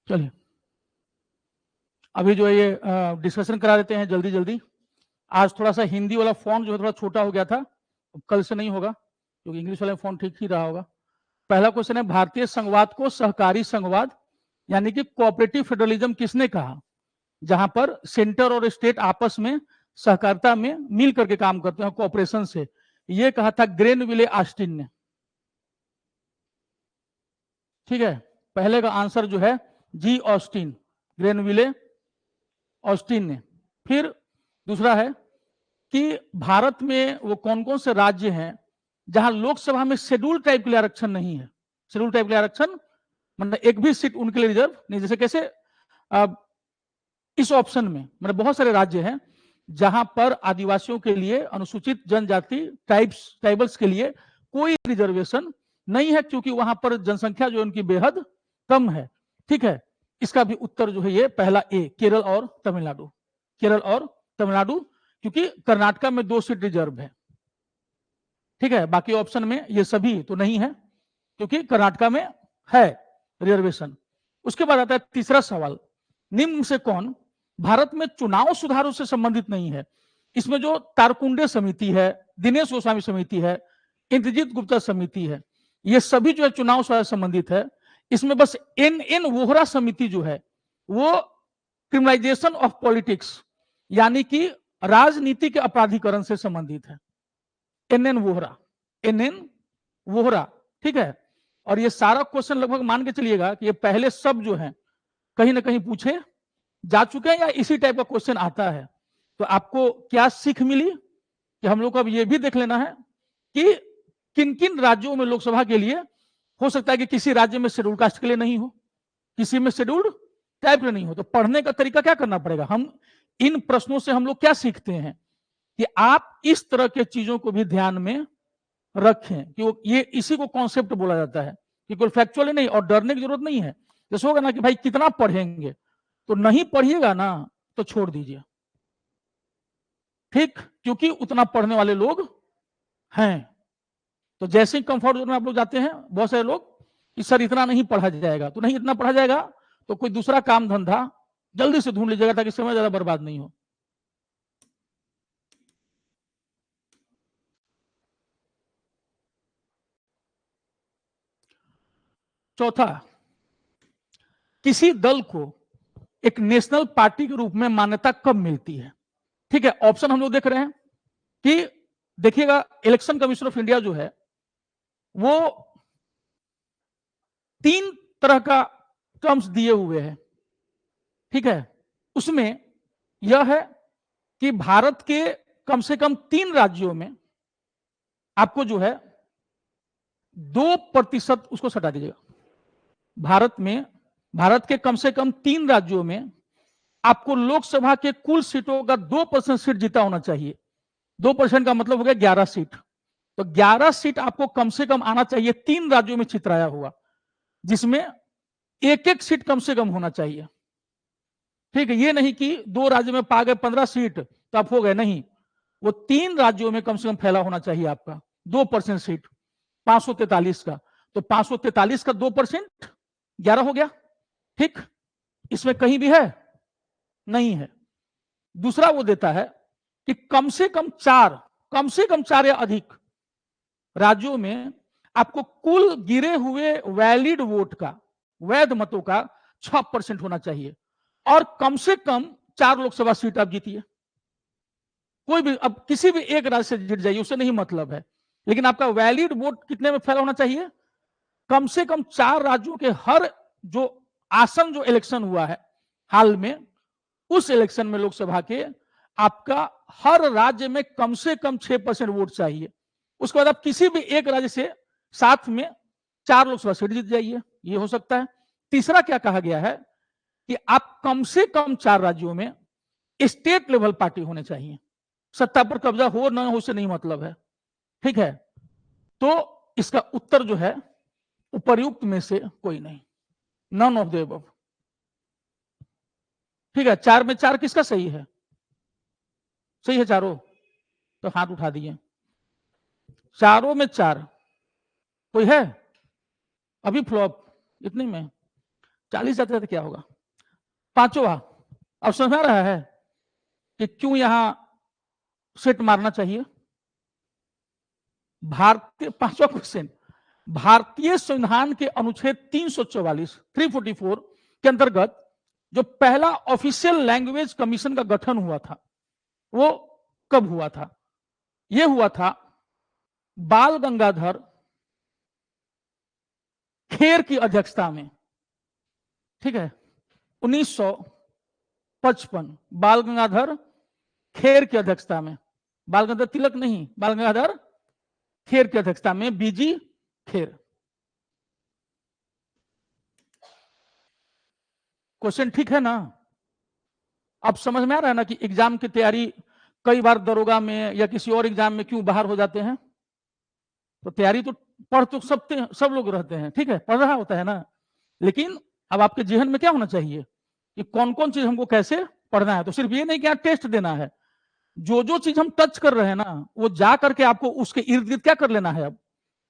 चलिए अभी जो है ये डिस्कशन करा देते हैं जल्दी जल्दी। आज थोड़ा सा हिंदी वाला फॉन्ट जो है थोड़ा छोटा हो गया था, कल से नहीं होगा क्योंकि इंग्लिश वाला फॉन्ट ठीक ही रहा होगा। पहला क्वेश्चन है, भारतीय संघवाद को सहकारी संघवाद यानी कि कोऑपरेटिव फेडरलिज्म किसने कहा? जहां पर सेंटर और स्टेट आपस में सहकारिता में मिल करके काम करते हैं, कोऑपरेशन से। ये कहा था ग्रेनविले ऑस्टिन ने। ठीक है, पहले का आंसर जो है जी ऑस्टिन, ग्रेनविले ऑस्टिन ने। फिर दूसरा है कि भारत में वो कौन कौन से राज्य हैं जहां लोकसभा में शेड्यूल टाइप के लिए आरक्षण नहीं है। शेड्यूल टाइप के लिए आरक्षण मतलब एक भी सीट उनके लिए रिजर्व नहीं। जैसे कैसे इस ऑप्शन में मतलब बहुत सारे राज्य हैं जहां पर आदिवासियों के लिए, अनुसूचित जनजाति ट्राइबल्स के लिए कोई रिजर्वेशन नहीं है, क्योंकि वहां पर जनसंख्या जो उनकी बेहद कम है। ठीक है, इसका भी उत्तर जो है ये पहला ए, केरल और तमिलनाडु। केरल और तमिलनाडु, क्योंकि कर्नाटका में 2 सीट रिजर्व है। ठीक है, बाकी ऑप्शन में ये सभी तो नहीं है क्योंकि कर्नाटका में है रिजर्वेशन। उसके बाद आता है तीसरा सवाल, निम्न से कौन भारत में चुनाव सुधारों से संबंधित नहीं है? इसमें जो तारकुंडे समिति है, दिनेश गोस्वामी समिति है, इंद्रजीत गुप्ता समिति है, ये सभी जो है चुनाव सुधार से संबंधित है। इसमें बस एन वोहरा समिति जो है वो क्रिमिनलाइजेशन ऑफ पॉलिटिक्स यानी कि राजनीति के अपराधीकरण से संबंधित है। एन वोहरा। ठीक है, और ये सारा क्वेश्चन लगभग मान के चलिएगा कि ये पहले सब जो है कहीं ना कहीं पूछे जा चुके हैं या इसी टाइप का क्वेश्चन आता है। तो आपको क्या सीख मिली कि हम लोग को अब ये भी देख लेना है कि किन किन राज्यों में लोकसभा के लिए हो सकता है कि किसी राज्य में शेड्यूल कास्ट के लिए नहीं हो, किसी में शेड्यूल्ड टाइप के नहीं हो। तो पढ़ने का तरीका क्या करना पड़ेगा? हम इन प्रश्नों से हम लोग क्या सीखते हैं कि आप इस तरह के चीजों को भी ध्यान में रखें कि वो ये इसी को कॉन्सेप्ट बोला जाता है कि कोई फैक्चुअली नहीं, और डरने की जरूरत नहीं है। जैसे होगा ना कि भाई कितना पढ़ेंगे, तो नहीं पढ़िएगा ना तो छोड़ दीजिए। ठीक, क्योंकि उतना पढ़ने वाले लोग हैं। तो जैसे ही कंफर्ट जोन में आप लोग जाते हैं, बहुत सारे लोग कि सर इतना नहीं पढ़ा जाएगा, तो नहीं इतना पढ़ा जाएगा तो कोई दूसरा काम धंधा जल्दी से ढूंढ लीजिएगा ताकि समय ज्यादा बर्बाद नहीं हो। चौथा, किसी दल को एक नेशनल पार्टी के रूप में मान्यता कब मिलती है? ठीक है, ऑप्शन हम लोग देख रहे हैं कि देखिएगा, इलेक्शन कमीशन ऑफ इंडिया जो है वो 3 तरह का टर्म्स दिए हुए हैं। ठीक है, उसमें यह है कि भारत के कम से कम 3 राज्यों में आपको जो है 2% उसको सटा दीजिएगा। भारत के कम से कम 3 राज्यों में आपको लोकसभा के कुल सीटों का 2% सीट जीता होना चाहिए। 2% का मतलब हो गया 11 सीट। तो 11 सीट आपको कम से कम आना चाहिए 3 राज्यों में चितराया हुआ, जिसमें एक एक सीट कम से कम होना चाहिए। ठीक है, ये नहीं कि 2 राज्यों में पा गए 15 सीट तो आप हो गए, नहीं, वो 3 राज्यों में कम से कम फैला होना चाहिए आपका 2% सीट। 543 का, तो 543 का 2% 11 हो गया। ठीक, इसमें कहीं भी है नहीं है। दूसरा वो देता है कि कम से कम 4 या अधिक राज्यों में आपको कुल गिरे हुए वैलिड वोट का, वैध मतों का 6% होना चाहिए, और कम से कम 4 लोकसभा सीट आप जीतिए। कोई भी, अब किसी भी एक राज्य से जीत जाइए, उससे नहीं मतलब है, लेकिन आपका वैलिड वोट कितने में फैला होना चाहिए? कम से कम 4 राज्यों के हर जो आसन जो इलेक्शन हुआ है हाल में, उस इलेक्शन में लोकसभा के आपका हर राज्य में कम से कम 6% वोट चाहिए। उसके बाद आप किसी भी एक राज्य से साथ में 4 लोकसभा सीट जीत जाइए, ये हो सकता है। तीसरा क्या कहा गया है कि आप कम से कम 4 राज्यों में स्टेट लेवल पार्टी होने चाहिए। सत्ता पर कब्जा हो न हो से नहीं मतलब है। ठीक है, तो इसका उत्तर जो है उपर्युक्त में से कोई नहीं, नन ऑफ द अबव। ठीक है, 4 में 4 किसका सही है? सही है चारों? तो हाथ उठा दिए। चारों में 4 कोई है? अभी फ्लॉप इतने में 40 जाते जाते क्या होगा? पांचवा, अब समझ में आ रहा है कि क्यों यहां सेट मारना चाहिए? भारतीय, पांचवा क्वेश्चन, भारतीय संविधान के अनुच्छेद 344 के अंतर्गत जो पहला ऑफिशियल लैंग्वेज कमीशन का गठन हुआ था वो कब हुआ था? यह हुआ था बाल गंगाधर खेर की अध्यक्षता में, ठीक है, 1955, बाल गंगाधर खेर की अध्यक्षता में, बाल गंगाधर तिलक नहीं, बाल गंगाधर खेर की अध्यक्षता में, बीजी खेर। क्वेश्चन ठीक है ना? अब समझ में आ रहा है ना कि एग्जाम की तैयारी कई बार दरोगा में या किसी और एग्जाम में क्यों बाहर हो जाते हैं? तो तैयारी तो पढ़ तो सब लोग रहते हैं, ठीक है, पढ़ रहा होता है ना, लेकिन अब आपके जेहन में क्या होना चाहिए कि कौन कौन चीज हमको कैसे पढ़ना है। तो सिर्फ ये नहीं कि टेस्ट देना है, जो चीज हम टच कर रहे हैं ना वो जा करके आपको उसके इर्द गिर्द क्या कर लेना है,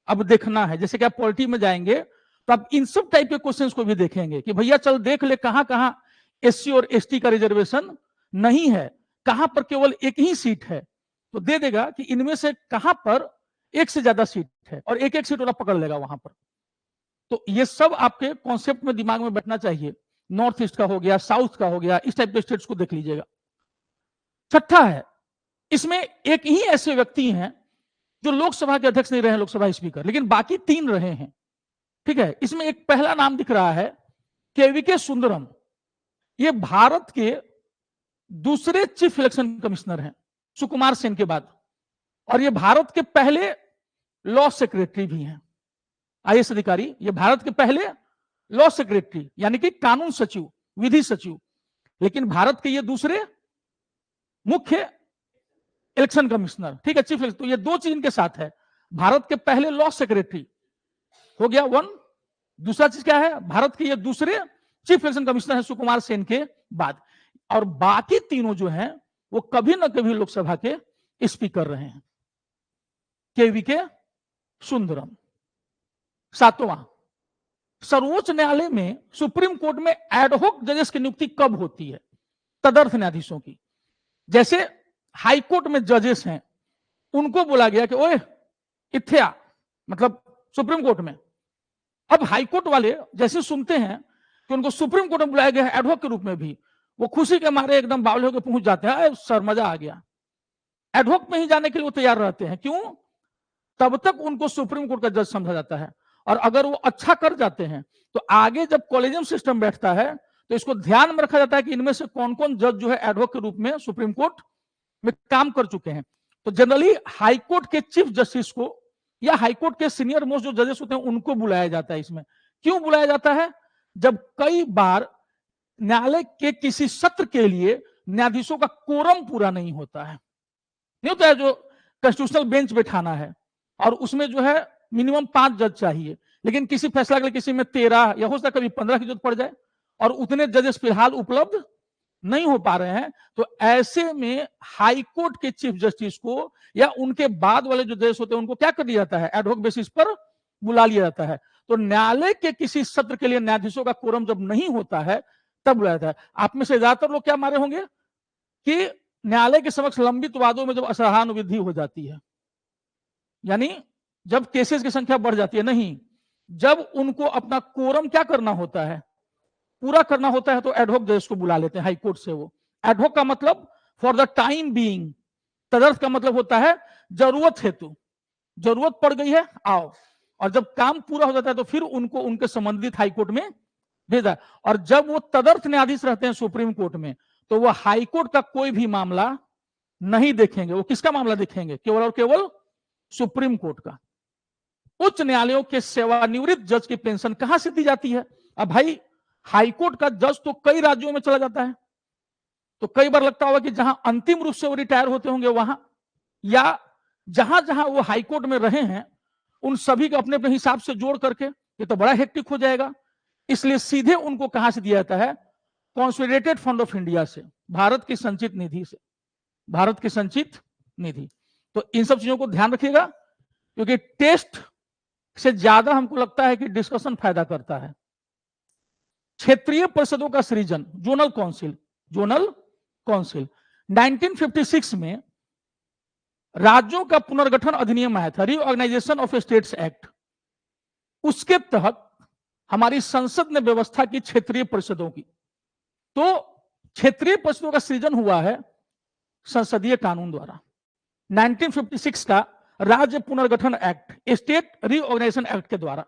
अब देखना है। जैसे कि आप पॉलिटी में जाएंगे तो आप इन सब टाइप के क्वेश्चंस को भी देखेंगे कि भैया चल देख ले कहां कहां एससी और एसटी का रिजर्वेशन नहीं है, कहां पर केवल एक ही सीट है, तो दे देगा कि इनमें से कहां पर एक से ज्यादा सीट है और एक एक सीट वाला पकड़ लेगा वहां पर। तो ये सब आपके कॉन्सेप्ट में दिमाग में बैठना चाहिए। नॉर्थ ईस्ट का हो गया, साउथ का हो गया, इस टाइप के स्टेट्स को देख लीजिएगा। छठा है, इसमें एक ही ऐसे व्यक्ति हैं जो लोकसभा के अध्यक्ष नहीं रहे, लोकसभा स्पीकर, लेकिन बाकी 3 रहे हैं, ठीक है। इसमें एक पहला नाम दिख रहा है केवीके सुंदरम, ये भारत के दूसरे चीफ इलेक्शन कमिश्नर हैं सुकुमार सेन के बाद, और ये भारत के पहले लॉ सेक्रेटरी भी हैं, आईएएस अधिकारी। ये भारत के पहले लॉ सेक्रेटरी यानी कि कानून सचिव, विधि सचिव, लेकिन भारत के ये दूसरे मुख्य इलेक्शन कमिश्नर, ठीक है, चीफ। तो ये 2 चीज इनके साथ है, भारत के पहले लॉ सेक्रेटरी हो गया 1, दूसरा चीज क्या है, भारत के ये दूसरे चीफ इलेक्शन कमिश्नर है सुकुमार सेन के बाद, और बाकी तीनों जो हैं वो कभी ना कभी लोकसभा के स्पीकर रहे हैं। केवीके सुंदरम। 7वां, सर्वोच्च न्यायालय में, सुप्रीम कोर्ट में एडहॉक जजेस की नियुक्ति कब होती है? तदर्थ न्यायाधीशों की। जैसे हाई कोर्ट में जजेस हैं, उनको बोला गया कि ओए इत्थे आ, मतलब सुप्रीम कोर्ट में। अब हाई कोर्ट वाले जैसे सुनते हैं कि उनको सुप्रीम कोर्ट में बुलाया गया है एडहॉक के रूप में भी, वो खुशी के मारे एकदम बावले होकर पहुंच जाते हैं, सर मजा आ गया। एडहॉक में ही जाने के लिए वो तैयार रहते हैं, क्यों? तब तक उनको सुप्रीम कोर्ट का जज समझा जाता है, और अगर वो अच्छा कर जाते हैं तो आगे जब कॉलेजियम सिस्टम बैठता है तो इसको ध्यान में रखा जाता है कि इनमें से कौन कौन जज जो है एडवोकेट के रूप में सुप्रीम कोर्ट में काम कर चुके हैं। तो जनरली हाई कोर्ट के चीफ जस्टिस को या हाई कोर्ट के सीनियर मोस्ट जो जजेस होते हैं उनको बुलाया जाता है। इसमें क्यों बुलाया जाता है? जब कई बार न्यायालय के किसी सत्र के लिए न्यायाधीशों का कोरम पूरा नहीं होता है, नहीं होता है, जो कॉन्स्टिट्यूशनल बेंच बैठाना है और उसमें जो है मिनिमम 5 जज चाहिए, लेकिन किसी फैसला के लिए किसी में 13 या हो सकता कभी 15 की जरूरत पड़ जाए और उतने जजेस फिलहाल उपलब्ध नहीं हो पा रहे हैं। तो ऐसे में हाई कोर्ट के चीफ जस्टिस को या उनके बाद वाले जो जजेस होते हैं उनको क्या कर दिया जाता है? एडहॉक बेसिस पर बुला लिया जाता है। तो न्यायालय के किसी सत्र के लिए न्यायाधीशों का कोरम जब नहीं होता है तब बुलाया जाता है। आप में से ज्यादातर लोग क्या मारे होंगे कि न्यायालय के समक्ष लंबित वादों में जब असहानुविधि हो जाती है, यानी जब केसेस की संख्या बढ़ जाती है, नहीं, जब उनको अपना कोरम क्या करना होता है, पूरा करना होता है, तो एडहॉक जज को बुला लेते हैं हाई कोर्ट से। वो एडहॉक का मतलब फॉर द टाइम बीइंग, तदर्थ का मतलब होता है जरूरत हेतु, जरूरत पड़ गई है आओ, और जब काम पूरा हो जाता है तो फिर उनको उनके संबंधित हाई कोर्ट में भेजा। और जब वो तदर्थ न्यायाधीश रहते हैं सुप्रीम कोर्ट में तो वो हाई कोर्ट का कोई भी मामला नहीं देखेंगे, वो किसका मामला देखेंगे? केवल और केवल सुप्रीम कोर्ट का। उच्च न्यायालयों के सेवानिवृत्त जज की पेंशन कहां से दी जाती है? अब भाई हाईकोर्ट का जज तो कई राज्यों में चला जाता है, तो कई बार लगता होगा कि जहां अंतिम रूप से वो रिटायर होते होंगे वहां, या जहां जहां वो हाईकोर्ट में रहे हैं उन सभी को अपने अपने हिसाब से जोड़ करके, ये तो बड़ा हेक्टिक हो जाएगा, इसलिए सीधे उनको कहां से दिया जाता है? कॉन्सोलिडेटेड फंड ऑफ इंडिया से, भारत की संचित निधि से, भारत की संचित निधि। तो इन सब चीजों को ध्यान रखिएगा, क्योंकि टेस्ट से ज्यादा हमको लगता है कि डिस्कशन फायदा करता है। क्षेत्रीय परिषदों का सृजन, जोनल काउंसिल, जोनल काउंसिल। 1956 में राज्यों का पुनर्गठन अधिनियम आया था, रीऑर्गेनाइजेशन ऑफ स्टेट्स एक्ट। उसके तहत हमारी संसद ने व्यवस्था की क्षेत्रीय परिषदों की। तो क्षेत्रीय परिषदों का सृजन हुआ है संसदीय कानून द्वारा। 1956 का राज्य पुनर्गठन एक्ट, स्टेट रीऑर्गेनाइजेशन एक्ट के द्वारा,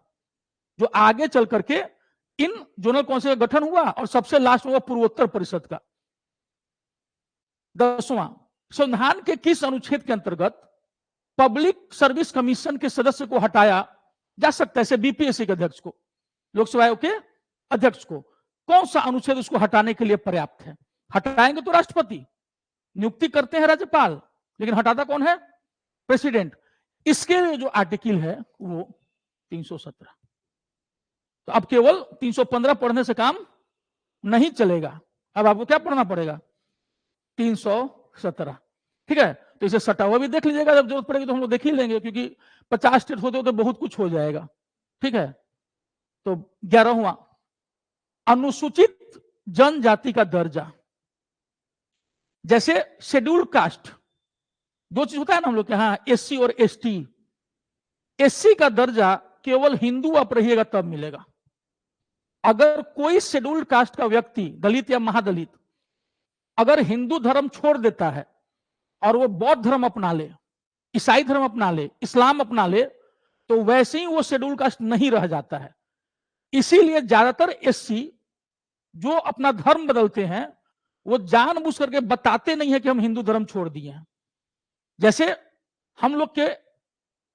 जो आगे चल करके इन जोनल काउंसिल का गठन हुआ और सबसे लास्ट हुआ पूर्वोत्तर परिषद का। 10वां, संविधान के किस अनुच्छेद के अंतर्गत पब्लिक सर्विस कमीशन के सदस्य को हटाया जा सकता है? जैसे बीपीएससी के अध्यक्ष को, लोकसभा के अध्यक्ष को, कौन सा अनुच्छेद उसको हटाने के लिए पर्याप्त है? हटाएंगे तो राष्ट्रपति, नियुक्ति करते हैं राज्यपाल, लेकिन हटाता कौन है? प्रेसिडेंट। इसके लिए जो आर्टिकल है वो 317। तो अब केवल 315 पढ़ने से काम नहीं चलेगा, अब आपको क्या पढ़ना पड़ेगा? 317। ठीक है, तो इसे सटा हुआ भी देख लीजिएगा, जब जरूरत पड़ेगी तो हम लोग देख ही लेंगे, क्योंकि 50 स्टेट होते तो बहुत कुछ हो जाएगा। ठीक है, तो 11वां, अनुसूचित जनजाति का दर्जा। जैसे शेड्यूल्ड कास्ट, दो चीज होता है ना हम लोग के यहाँ, एससी और एसटी। एससी का दर्जा केवल हिंदू आप रहिएगा तब मिलेगा। अगर कोई शेड्यूल्ड कास्ट का व्यक्ति, दलित या महादलित, अगर हिंदू धर्म छोड़ देता है और वो बौद्ध धर्म अपना ले, ईसाई धर्म अपना ले, इस्लाम अपना ले, तो वैसे ही वो शेड्यूल्ड कास्ट नहीं रह जाता है। इसीलिए ज्यादातर एससी जो अपना धर्म बदलते हैं वो जानबूझ करके बताते नहीं है कि हम हिंदू धर्म छोड़ दिए हैं। जैसे हम लोग के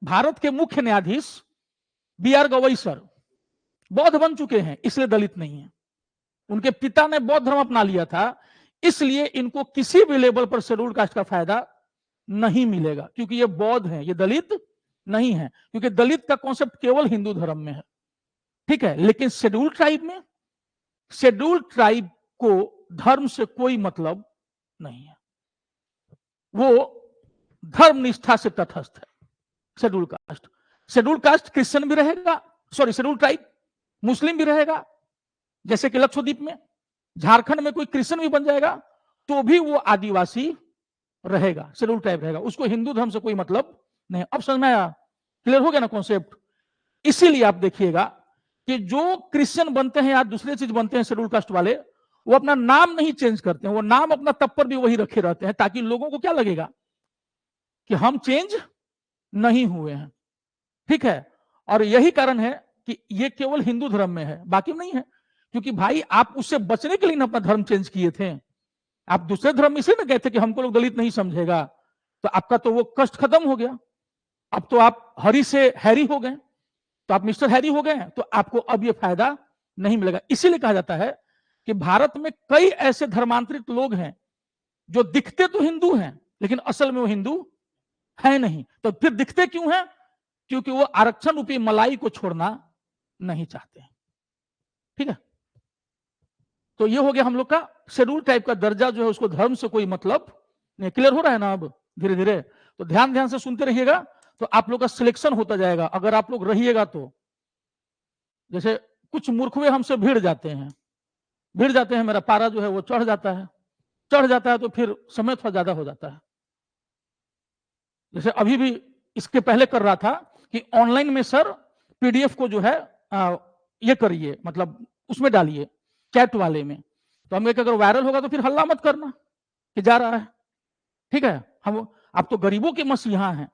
भारत के मुख्य न्यायाधीश BR गवई सर बौद्ध बन चुके हैं, इसलिए दलित नहीं है। उनके पिता ने बौद्ध धर्म अपना लिया था, इसलिए इनको किसी भी लेवल पर शेड्यूल्ड कास्ट का फायदा नहीं मिलेगा, क्योंकि ये बौद्ध हैं, ये दलित नहीं है, क्योंकि दलित का कॉन्सेप्ट केवल हिंदू धर्म में है। ठीक है, लेकिन शेड्यूल्ड ट्राइब में, शेड्यूल्ड ट्राइब को धर्म से कोई मतलब नहीं है, वो धर्म निष्ठा से तटस्थ है। Scheduled caste, scheduled caste Christian भी रहेगा, सॉरी शेड्यूल्ड ट्राइब मुस्लिम भी रहेगा, जैसे कि लक्षद्वीप में, झारखंड में कोई क्रिश्चियन भी बन जाएगा तो भी वो आदिवासी रहेगा, शेड्यूल्ड ट्राइब रहेगा, उसको हिंदू धर्म से कोई मतलब नहीं। अब समझ में आया? क्लियर हो गया ना कॉन्सेप्ट? इसीलिए आप देखिएगा कि जो क्रिश्चियन बनते हैं या दूसरे चीज बनते हैं शेड्यूल्ड कास्ट वाले, वो अपना नाम नहीं चेंज करते हैं, वो नाम अपना तब पर भी वही रखे रहते हैं, ताकि लोगों को क्या लगेगा कि हम चेंज नहीं हुए हैं। ठीक है, और यही कारण है कि ये केवल हिंदू धर्म में है, बाकी नहीं है, क्योंकि भाई आप उससे बचने के लिए ना अपना धर्म चेंज किए थे। आप दूसरे धर्म में इसलिए ना गए थे कि हमको लोग दलित नहीं समझेगा, तो आपका तो वो कष्ट खत्म हो गया। अब तो आप हरी से हैरी हो गए, तो आप मिस्टर हैरी हो गए, तो आपको अब ये फायदा नहीं मिलेगा। इसीलिए कहा जाता है कि भारत में कई ऐसे धर्मांतरित लोग हैं जो दिखते तो हिंदू हैं लेकिन असल में वो हिंदू है नहीं। तो फिर दिखते क्यों हैं? क्योंकि वो आरक्षण रूपी मलाई को छोड़ना नहीं चाहते हैं। ठीक है, तो ये हो गया हम लोग का शेड्यूल टाइप का दर्जा, जो है उसको धर्म से कोई मतलब नहीं। क्लियर हो रहा है ना अब धीरे धीरे? तो ध्यान से सुनते रहिएगा, तो आप लोग का सिलेक्शन होता जाएगा अगर आप लोग रहिएगा तो। जैसे कुछ मूर्खवे हमसे भिड़ जाते हैं, मेरा पारा जो है वो चढ़ जाता है, तो फिर समय थोड़ा ज्यादा हो जाता है। जैसे अभी भी इसके पहले कर रहा था कि ऑनलाइन में सर PDF को जो है ये करिए, मतलब उसमें डालिए चैट वाले में, तो हम अगर वायरल होगा तो फिर हल्ला मत करना कि जा रहा है। ठीक है, हम आप तो गरीबों के मसीहा हैं,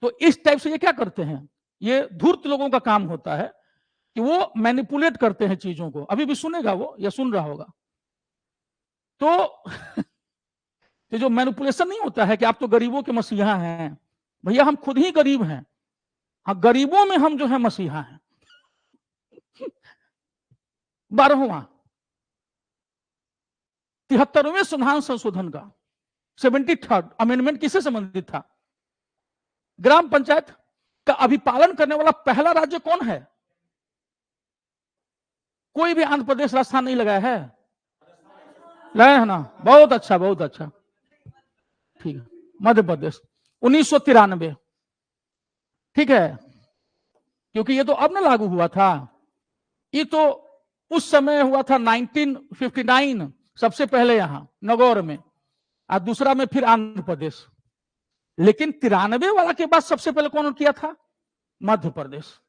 तो इस टाइप से ये क्या करते हैं, ये धूर्त लोगों का काम होता है कि वो मैनिपुलेट करते हैं चीजों को। अभी भी सुनेगा वो या सुन रहा होगा, तो ये जो मैनिपुलेशन नहीं होता है कि आप तो गरीबों के मसीहा हैं, भैया हम खुद ही गरीब हैं, हाँ गरीबों में हम जो है मसीहा हैं। 12वां 73वें संविधान संशोधन का 73rd अमेंडमेंट किससे संबंधित था? ग्राम पंचायत का अभिपालन करने वाला पहला राज्य कौन है? कोई भी आंध्र प्रदेश राजस्थान नहीं लगाया है? लगाया है ना? बहुत अच्छा, बहुत अच्छा। ठीक है, मध्य प्रदेश 1993। ठीक है, क्योंकि ये तो अब ना लागू हुआ था, ये तो उस समय हुआ था 1959 सबसे पहले यहां नगौर में, और दूसरा में फिर आंध्र प्रदेश। लेकिन 93 वाला के बाद सबसे पहले कौन किया था? मध्य प्रदेश।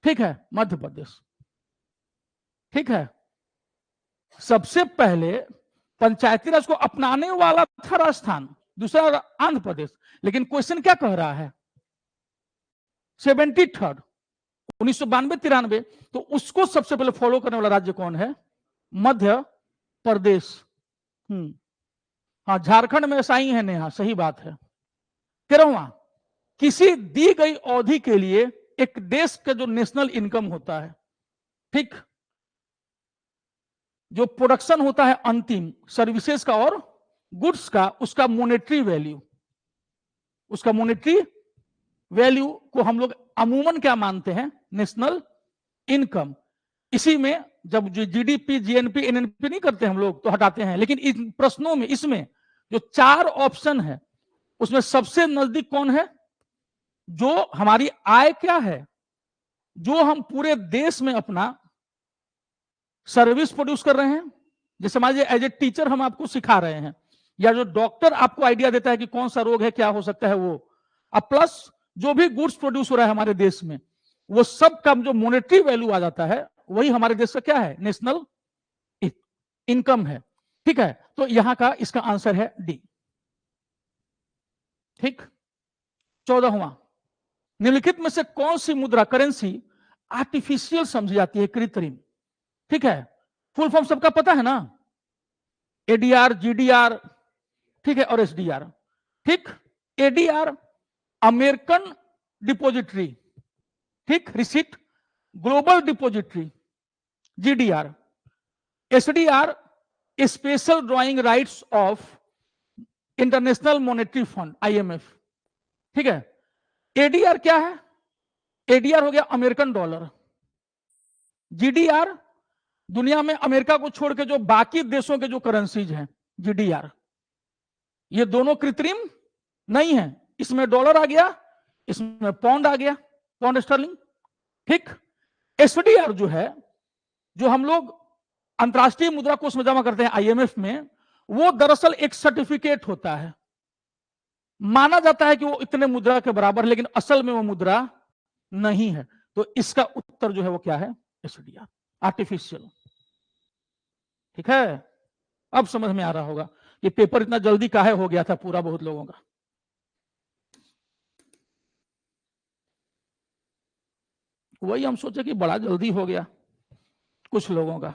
ठीक है, मध्य प्रदेश। ठीक है, सबसे पहले पंचायती राज को अपनाने वाला था राजस्थान, दूसरा आंध्र प्रदेश। लेकिन क्वेश्चन क्या कह रहा है? 73rd 1992-93, तो उसको सबसे पहले फॉलो करने वाला राज्य कौन है? मध्य प्रदेश। हाँ, झारखंड में ऐसा ही है नेहा, सही बात है। 13वां, किसी दी गई अवधि के लिए एक देश का जो नेशनल इनकम होता है, ठीक, जो प्रोडक्शन होता है अंतिम सर्विसेज का और गुड्स का, उसका मॉनेटरी वैल्यू, उसका मॉनेटरी वैल्यू को हम लोग अमूमन क्या मानते हैं? National income. इसी में जब जो जीडीपी, जीएनपी, एनएनपी नहीं करते हम लोग तो हटाते हैं, लेकिन इन प्रश्नों में इसमें जो 4 ऑप्शन है उसमें सबसे नजदीक कौन है? जो हमारी आय क्या है, जो हम पूरे देश में अपना सर्विस प्रोड्यूस कर रहे हैं। जैसे मान लीजिए एज ए टीचर हम आपको सिखा रहे हैं, या जो डॉक्टर आपको आइडिया देता है कि कौन सा रोग है, क्या हो सकता है वो, अब प्लस जो भी गुड्स प्रोड्यूस हो रहा है हमारे देश में, वो सब का जो मॉनेटरी वैल्यू आ जाता है, वही हमारे देश का क्या है? नेशनल इनकम है। ठीक है, तो यहां का इसका आंसर है डी। ठीक। 14वां, निम्नलिखित में से कौन सी मुद्रा, करेंसी आर्टिफिशियल समझी जाती है? कृत्रिम। ठीक है, फुल फॉर्म सबका पता है ना? एडीआर, जीडीआर, ठीक है, और एसडीआर। ठीक, एडीआर अमेरिकन डिपोजिटरी, ठीक, receipt global depository, GDR. SDR special drawing rights of international monetary fund, IMF. ठीक है, एडीआर क्या है? एडीआर हो गया अमेरिकन डॉलर। जीडीआर दुनिया में अमेरिका को छोड़ के जो बाकी देशों के जो करेंसीज हैं, जीडीआर, ये दोनों कृत्रिम नहीं है। इसमें डॉलर आ गया, इसमें पाउंड आ गया, पाउंड स्टर्लिंग। ठीक, एसडीआर जो है, जो हम लोग अंतरराष्ट्रीय मुद्रा कोष में जमा करते हैं आईएमएफ में, वो दरअसल एक सर्टिफिकेट होता है। माना जाता है कि वो इतने मुद्रा के बराबर, लेकिन असल में वो मुद्रा नहीं है। तो इसका उत्तर जो है वो क्या है? SDR, artificial. ठीक है, अब समझ में आ रहा होगा ये पेपर इतना जल्दी काहे हो गया था पूरा बहुत लोगों का। वही हम सोचे कि बड़ा जल्दी हो गया कुछ लोगों का।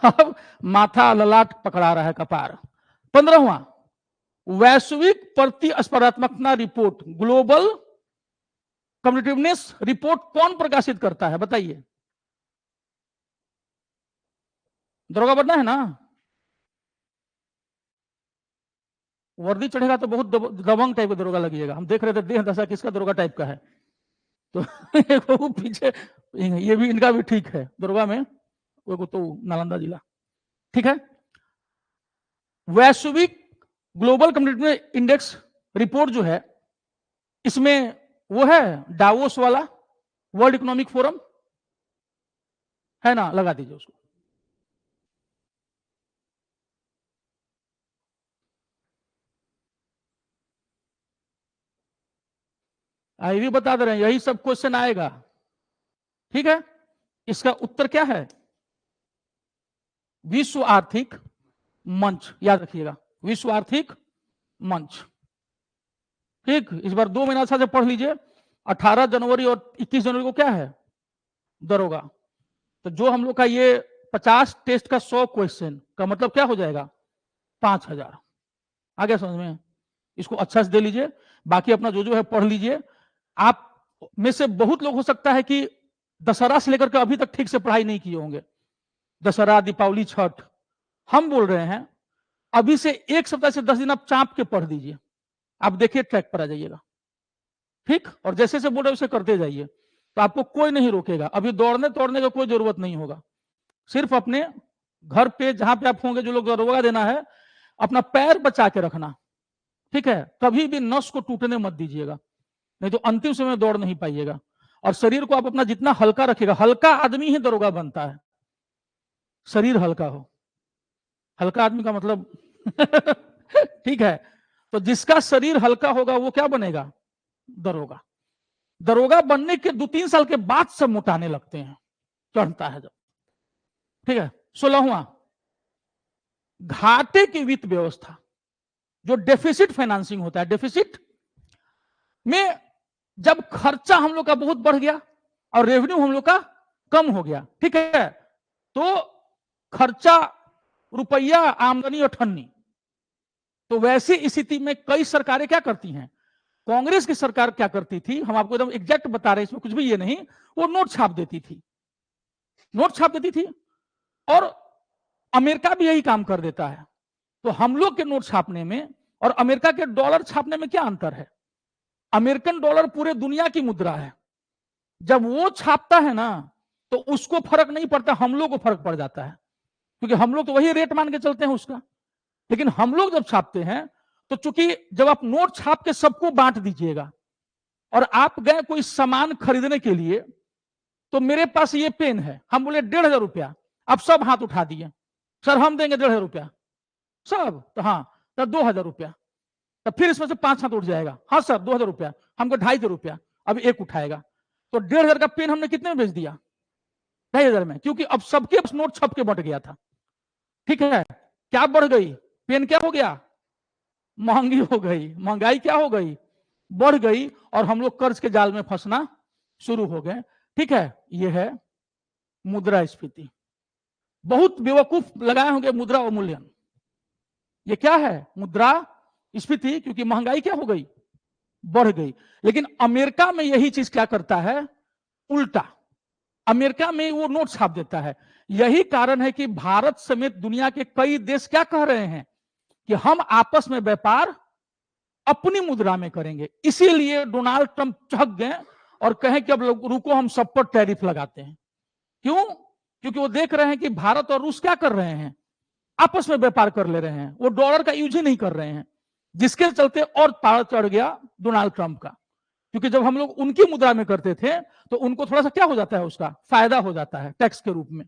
अब माथा ललाट पकड़ा रहा है, कपार। 15वां, वैश्विक प्रतिस्पर्धात्मकता रिपोर्ट, ग्लोबल कॉम्पिटिटिवनेस रिपोर्ट कौन प्रकाशित करता है? बताइए। दरोगा बनना है ना? वर्दी चढ़ेगा तो बहुत दबंग टाइप का दरोगा लगिएगा। हम देख रहे थे देह दशा किसका दरोगा टाइप का है, तो पीछे ये भी, इनका भी ठीक है दरोगा में, वो तो नालंदा जिला। ठीक है, वैश्विक ग्लोबल कॉम्पिटिटिवनेस इंडेक्स रिपोर्ट जो है, इसमें वो है डावोस वाला, वर्ल्ड इकोनॉमिक फोरम है ना, लगा दीजिए उसको। आई भी बता दे रहे हैं, यही सब क्वेश्चन आएगा। ठीक है, इसका उत्तर क्या है? विश्व आर्थिक मंच, याद रखिएगा, विश्व आर्थिक मंच। ठीक, इस बार 2 महीना से पढ़ लीजिए। 18 जनवरी और 21 जनवरी को क्या है? दरोगा। तो जो हम लोग का ये 50 टेस्ट का 100 क्वेश्चन का मतलब क्या हो जाएगा? 5000। आ गया समझ में? इसको अच्छा से दे लीजिए, बाकी अपना जो है पढ़ लीजिए। आप में से बहुत लोग हो सकता है कि दशहरा से लेकर के अभी तक ठीक से पढ़ाई नहीं किए होंगे। दशहरा, दीपावली, छठ, हम बोल रहे हैं अभी से 1 सप्ताह से 10 दिन आप चाप के पढ़ दीजिए, आप देखिए ट्रैक पर आ जाइएगा। ठीक, और जैसे से बोल रहे उसे करते जाइए, तो आपको कोई नहीं रोकेगा। अभी दौड़ने तोड़ने का कोई जरूरत नहीं होगा। सिर्फ अपने घर पे जहां पे आप होंगे, जो लोग दरोगा देना है, अपना पैर बचा के रखना। ठीक है, कभी भी नस को टूटने मत दीजिएगा, नहीं तो अंतिम समय में दौड़ नहीं पाइएगा। और शरीर को आप अपना जितना हल्का रखिएगा, हल्का आदमी ही दरोगा बनता है। शरीर हल्का हो। हल्का आदमी का मतलब ठीक है, तो जिसका शरीर हल्का होगा वो क्या बनेगा? दरोगा। दरोगा बनने के 2-3 साल के बाद सब मोटाने लगते हैं, चढ़ता है जब। ठीक है। 16वां, घाटे की वित्त व्यवस्था, जो डेफिसिट फाइनेंसिंग होता है। डेफिसिट में जब खर्चा हम लोग का बहुत बढ़ गया और रेवेन्यू हम लोग का कम हो गया, ठीक है, तो खर्चा रुपया, आमदनी और ठन्नी। तो वैसी स्थिति में कई सरकारें क्या करती हैं? कांग्रेस की सरकार क्या करती थी, हम आपको एकदम एग्जैक्ट बता रहे हैं, इसमें कुछ भी ये नहीं, वो नोट छाप देती थी। नोट छाप देती थी। और अमेरिका भी यही काम कर देता है। तो हम लोग के नोट छापने में और अमेरिका के डॉलर छापने में क्या अंतर है? अमेरिकन डॉलर पूरे दुनिया की मुद्रा है। जब वो छापता है ना, तो उसको फर्क नहीं पड़ता, हम लोग को फर्क पड़ जाता है, क्योंकि हम लोग तो वही रेट मान के चलते हैं उसका। लेकिन हम लोग जब छापते हैं, तो चूंकि जब आप नोट छाप के सबको बांट दीजिएगा और आप गए कोई सामान खरीदने के लिए, तो मेरे पास ये पेन है, हम बोले 1,500 रुपया, आप सब हाथ उठा दिए, सर हम देंगे 1,500 रुपया सब, तो हाँ, तो 2,000 रुपया। तो फिर इसमें से 5 हाथ उठ जाएगा, हाँ सर 2,000 रुपया, हमको 250 रुपया, अब एक उठाएगा, तो 1,500 का पेन हमने कितने में बेच दिया? 2,500 में, क्योंकि अब सबके नोट छप के बट गया था। ठीक है, क्या बढ़ गई? पेन क्या हो गया? महंगी हो गई। महंगाई क्या हो गई? बढ़ गई, और हम लोग कर्ज के जाल में फंसना शुरू हो गए। ठीक है, यह है मुद्रास्फीति। बहुत बेवकूफ लगाए होंगे मुद्रा अवमूल्यन। ये क्या है? मुद्रा स्फीति, क्योंकि महंगाई क्या हो गई? बढ़ गई। लेकिन अमेरिका में यही चीज क्या करता है? उल्टा। अमेरिका में वो नोट छाप देता है। यही कारण है कि भारत समेत दुनिया के कई देश क्या कह रहे हैं कि हम आपस में व्यापार अपनी मुद्रा में करेंगे। इसीलिए डोनाल्ड ट्रंप चहक गए और कहें कि अब रुको, हम सब पर टैरिफ लगाते हैं। क्यों? क्योंकि वो देख रहे हैं कि भारत और रूस क्या कर रहे हैं? आपस में व्यापार कर ले रहे हैं, वो डॉलर का यूज ही नहीं कर रहे हैं, जिसके चलते और पारा चढ़ गया डोनाल्ड ट्रंप का। क्योंकि जब हम लोग उनकी मुद्रा में करते थे, तो उनको थोड़ा सा क्या हो जाता है, उसका फायदा हो जाता है टैक्स के रूप में।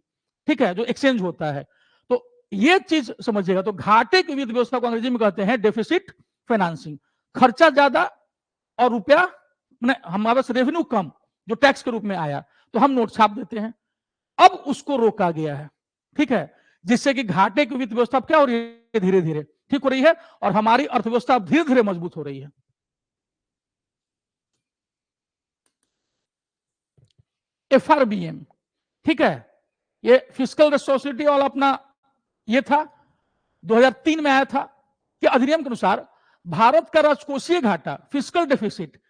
ठीक है, जो एक्सचेंज होता है। तो ये चीज समझिएगा। तो घाटे की वित्त व्यवस्था को अंग्रेजी में कहते हैं डेफिसिट फाइनेंसिंग। खर्चा ज्यादा और रुपया, हमारे पास रेवेन्यू कम, जो टैक्स के रूप में आया, तो हम नोट छाप देते हैं। अब उसको रोका गया है। ठीक है, जिससे कि घाटे की वित्त व्यवस्था क्या हो रही है? धीरे धीरे ठीक हो रही है, और हमारी अर्थव्यवस्था धीरे धीरे मजबूत हो रही है। एफआरबीएम, ठीक है, ये फिजिकल रिस्पॉन्सिबिलिटी वाला अपना ये था, 2003 में आया था कि अधिनियम के अनुसार भारत का राजकोषीय घाटा, फिजिकल डेफिसिट,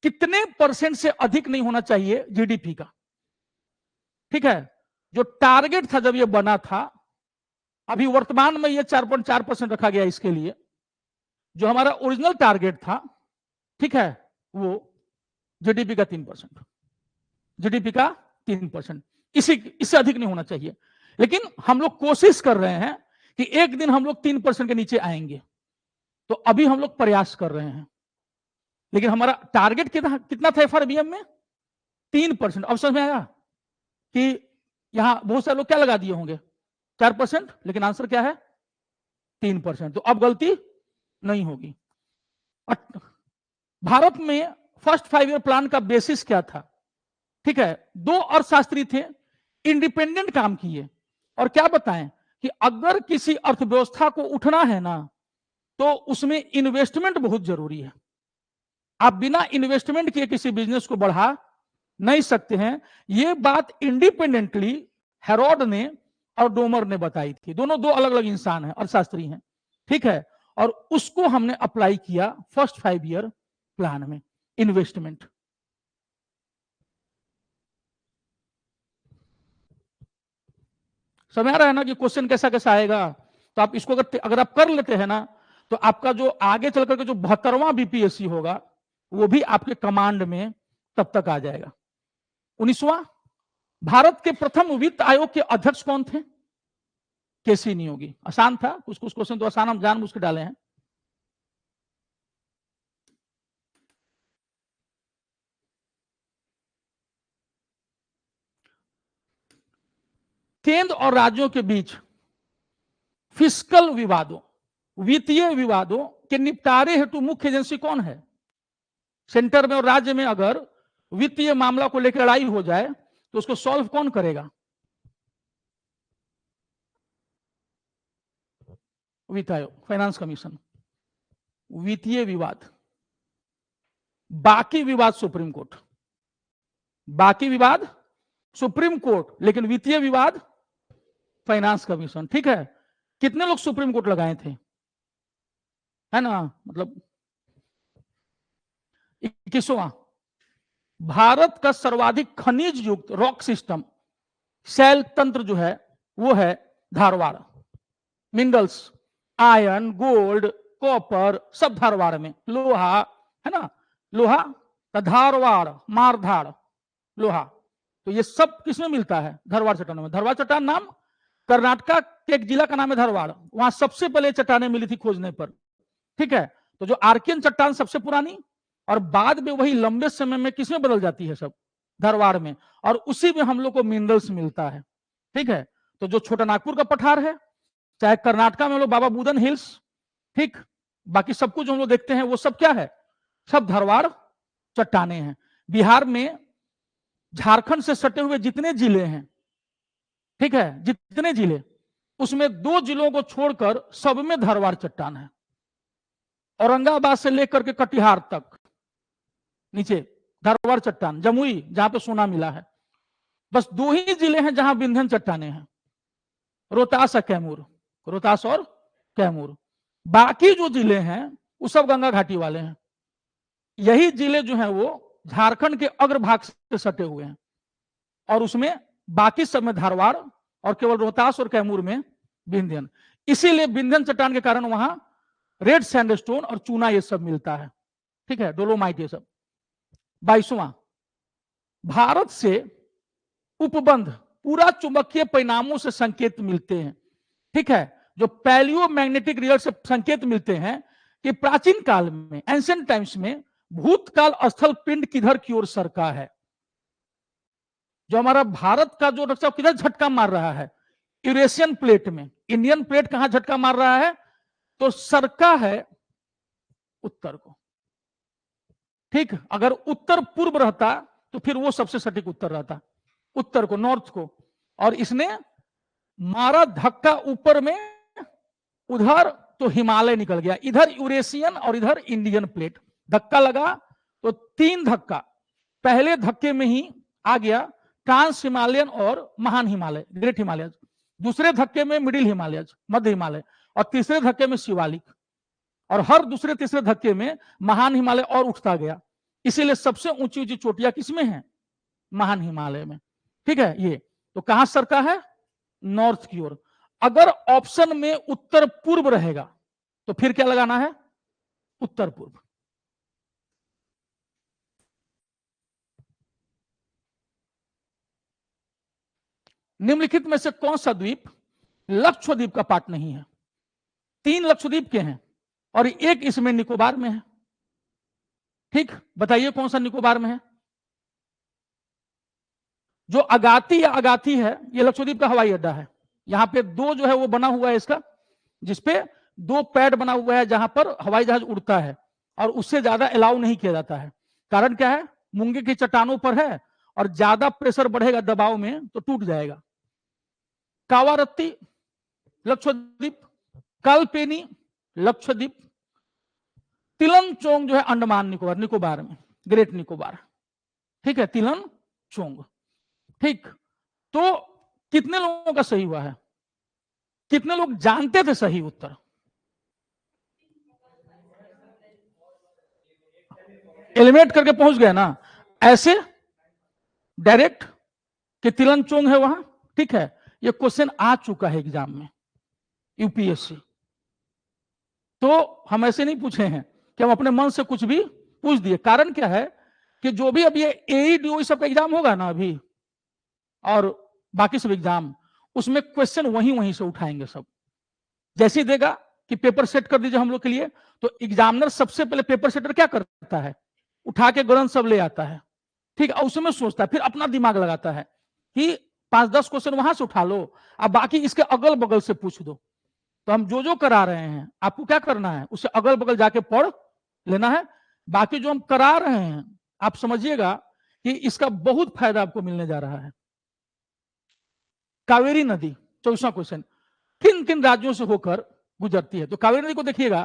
कितने परसेंट से अधिक नहीं होना चाहिए जीडीपी का। ठीक है, जो टारगेट था जब ये बना था, अभी वर्तमान में ये 4.4% रखा गया इसके लिए। जो हमारा ओरिजिनल टारगेट था, ठीक है, वो जीडीपी का 3%। जीडीपी का 3%, इससे अधिक नहीं होना चाहिए। लेकिन हम लोग कोशिश कर रहे हैं कि एक दिन हम लोग 3% के नीचे आएंगे। तो अभी हम लोग प्रयास कर रहे हैं, लेकिन हमारा टारगेट कितना था एफआरबीएम में? 3%। अब समझ में आया कि यहां बहुत सारे लोग क्या लगा दिए होंगे? 4%, लेकिन आंसर क्या है? 3%। तो अब गलती नहीं होगी। भारत में फर्स्ट 5 ईयर प्लान का बेसिस क्या था? ठीक है, 2 अर्थशास्त्री थे, इंडिपेंडेंट काम किए, और क्या बताएं कि अगर किसी अर्थव्यवस्था को उठना है ना, तो उसमें इन्वेस्टमेंट बहुत जरूरी है। आप बिना इन्वेस्टमेंट किए किसी बिजनेस को बढ़ा नहीं सकते हैं। यह बात इंडिपेंडेंटली हेरोड ने और डोमर ने बताई थी। दोनों 2 अलग अलग इंसान हैं, अर्थशास्त्री हैं। ठीक है, और उसको हमने अप्लाई किया फर्स्ट 5 ईयर प्लान में, इन्वेस्टमेंट। समझ आ रहा है ना कि क्वेश्चन कैसा कैसा आएगा? तो आप इसको अगर आप कर लेते हैं ना, तो आपका जो आगे चल करके जो 72वां बीपीएससी होगा, वो भी आपके कमांड में तब तक आ जाएगा। 19वां, भारत के प्रथम वित्त आयोग के अध्यक्ष कौन थे? केसी नियोगी। आसान था, कुछ कुछ क्वेश्चन तो आसान हम जानबूझ के डाले हैं। केंद्र और राज्यों के बीच फिस्कल विवादों, वित्तीय विवादों के निपटारे हेतु मुख्य एजेंसी कौन है? सेंटर में और राज्य में अगर वित्तीय मामला को लेकर लड़ाई हो जाए तो उसको सॉल्व कौन करेगा? वित्त आयोग, फाइनेंस कमीशन। वित्तीय विवाद, बाकी विवाद सुप्रीम कोर्ट, बाकी विवाद सुप्रीम कोर्ट, लेकिन वित्तीय विवाद फाइनेंस कमीशन। ठीक है, कितने लोग सुप्रीम कोर्ट लगाए थे? है ना, मतलब 21वां। भारत का सर्वाधिक खनिज युक्त रॉक सिस्टम, शैल तंत्र जो है वो है Dharwad. Minerals, iron, gold, copper सब धारवाड़ में। लोहा है ना, लोहा धारवाड़, मारधाड़ लोहा, तो ये सब किसमें मिलता है? धारवाड़ चट्टानों में। धारवाड़ चट्टान नाम कर्नाटका के एक जिला का नाम है धारवाड़, वहां सबसे पहले चट्टानें मिली थी खोजने पर। ठीक है, तो जो आर्कियन चट्टान सबसे पुरानी, और बाद में वही लंबे समय में किसमें बदल जाती है? सब धारवाड़ में, और उसी में हम लोग को मिनरल्स मिलता है। ठीक है, तो जो छोटा नागपुर का पठार है, चाहे कर्नाटका में हम लोग बाबा बुदन हिल्स, ठीक, बाकी सब कुछ हम लोग देखते हैं वो सब क्या है? सब धारवाड़ चट्टाने हैं। बिहार में झारखंड से सटे हुए जितने जिले हैं, ठीक है, जितने जिले, उसमें 2 जिलों को छोड़कर सब में धारवाड़ चट्टान है। औरंगाबाद से लेकर के कटिहार तक नीचे धारवाड़ चट्टान, जमुई जहां पे सोना मिला है। बस 2 ही जिले हैं जहां विंध्यन चट्टाने हैं, रोहतास और कैमूर, रोहतास और कैमूर। बाकी जो जिले हैं वो सब गंगा घाटी वाले हैं। यही जिले जो हैं वो झारखंड के अग्रभाग से सटे हुए हैं, और उसमें बाकी सब में धारवाड़, और केवल रोहतास और कैमूर में विंध्यन। इसीलिए विंध्यन चट्टान के कारण वहां रेड सैंडस्टोन और चूना ये सब मिलता है। ठीक है, डोलोमाइट ये सब। 22वां, भारत से उपबंध पूरा चुंबकीय परिणामों से संकेत मिलते हैं। ठीक है, जो पैलियो मैग्नेटिक रिजल्ट से संकेत मिलते हैं कि प्राचीन काल में, एंशिएंट टाइम्स में, भूतकाल स्थल पिंड किधर की ओर सरका है। जो हमारा भारत का जो रक्षा किधर झटका मार रहा है? यूरेशियन प्लेट में। इंडियन प्लेट कहां झटका मार रहा है? तो सरका है उत्तर को। ठीक, अगर उत्तर पूर्व रहता तो फिर वो सबसे सटीक उत्तर रहता, उत्तर को, नॉर्थ को। और इसने मारा धक्का ऊपर में, उधर तो हिमालय निकल गया, इधर यूरेशियन और इधर इंडियन प्लेट। धक्का लगा तो 3 धक्का, पहले धक्के में ही आ गया ट्रांस हिमालयन और महान हिमालय, ग्रेट हिमालय। दूसरे धक्के में मिडिल हिमालय, मध्य हिमालय, और तीसरे धक्के में शिवालिक, और हर दूसरे तीसरे धक्के में महान हिमालय और उठता गया। इसीलिए सबसे ऊंची ऊंची चोटियां किसमें है? महान हिमालय में। ठीक है, ये तो कहां सरका है? नॉर्थ की ओर। अगर ऑप्शन में उत्तर पूर्व रहेगा तो फिर क्या लगाना है? उत्तर पूर्व। निम्नलिखित में से कौन सा द्वीप लक्षद्वीप का पार्ट नहीं है? 3 लक्षद्वीप के हैं और एक इसमें निकोबार में है। ठीक, बताइए कौन सा निकोबार में है? जो अगाती या अगाथी है, ये लक्षद्वीप का हवाई अड्डा है। यहां पे 2 जो है वो बना हुआ है इसका, जिसपे 2 पैड बना हुआ है जहां पर हवाई जहाज उड़ता है, और उससे ज्यादा अलाउ नहीं किया जाता है। कारण क्या है? मूंगे की चट्टानों पर है, और ज्यादा प्रेशर बढ़ेगा दबाव में तो टूट जाएगा। कावारत्ती लक्षद्वीप, कालपेनी लक्षद्वीप, तिलन चोंग जो है अंडमान निकोबार, निकोबार में, ग्रेट निकोबार। ठीक है, तिलन चोंग। ठीक, तो कितने लोगों का सही हुआ है? कितने लोग जानते थे सही उत्तर? एलिमिनेट करके पहुंच गए ना, ऐसे डायरेक्ट कि तिलन चोंग है वहां। ठीक है, ये क्वेश्चन आ चुका है एग्जाम में, यूपीएससी। तो हम ऐसे नहीं पूछे हैं कि हम अपने मन से कुछ भी पूछ दिए। कारण क्या है कि जो भी अब ये एईडीओ सब का एग्जाम होगा ना अभी, और बाकी सब एग्जाम, उसमें क्वेश्चन वहीं से उठाएंगे सब। जैसे ही देगा कि पेपर सेट कर दीजिए हम लोग के लिए, तो एग्जामिनर सबसे पहले पेपर सेटर क्या करता है? उठा के ग्रंथ सब ले आता है। ठीक है, उसमें सोचता है, फिर अपना दिमाग लगाता है कि 5-10 क्वेश्चन वहां से उठा लो, अब बाकी इसके अगल बगल से पूछ दो। तो हम जो करा रहे हैं आपको क्या करना है, उससे अगल बगल जाके पढ़ लेना है। बाकी जो हम करा रहे हैं आप समझिएगा कि इसका बहुत फायदा आपको मिलने जा रहा है। कावेरी नदी 24वां क्वेश्चन, किन किन राज्यों से होकर गुजरती है? तो कावेरी नदी को देखिएगा,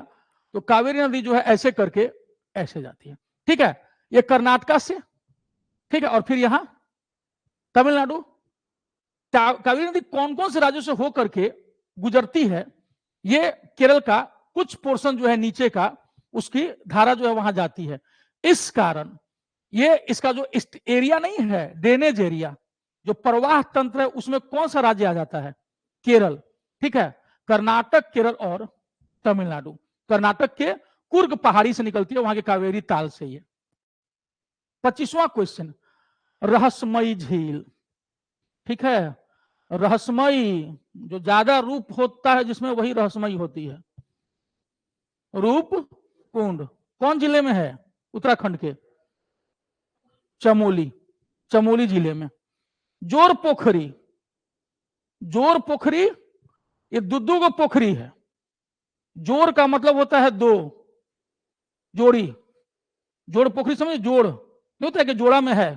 तो कावेरी नदी जो है ऐसे करके ऐसे जाती है, ठीक है। ये कर्नाटका से, ठीक है, और फिर यहां तमिलनाडु। कावेरी नदी कौन कौन से राज्यों से होकर के गुजरती है? ये केरल का कुछ पोर्शन जो है नीचे का, उसकी धारा जो है वहां जाती है। इस कारण ये इसका जो एरिया नहीं है, ड्रेनेज एरिया, जो प्रवाह तंत्र है, उसमें कौन सा राज्य आ जाता है? केरल, ठीक है। कर्नाटक, केरल और तमिलनाडु। कर्नाटक के कुर्ग पहाड़ी से निकलती है, वहां के कावेरी ताल से। ये 25वां क्वेश्चन, रहस्यमयी झील, ठीक है। रहस्यमयी, जो ज्यादा रूप होता है जिसमें, वही रहस्यमयी होती है। रूप कुंड कौन जिले में है? उत्तराखंड के चमोली, चमोली जिले में। जोर पोखरी, जोर पोखरी ये दुद्दू को पोखरी है। जोर का मतलब होता है दो, जोड़ी। जोड़ पोखरी समझे, जोड़ नहीं होता है कि जोड़ा में है,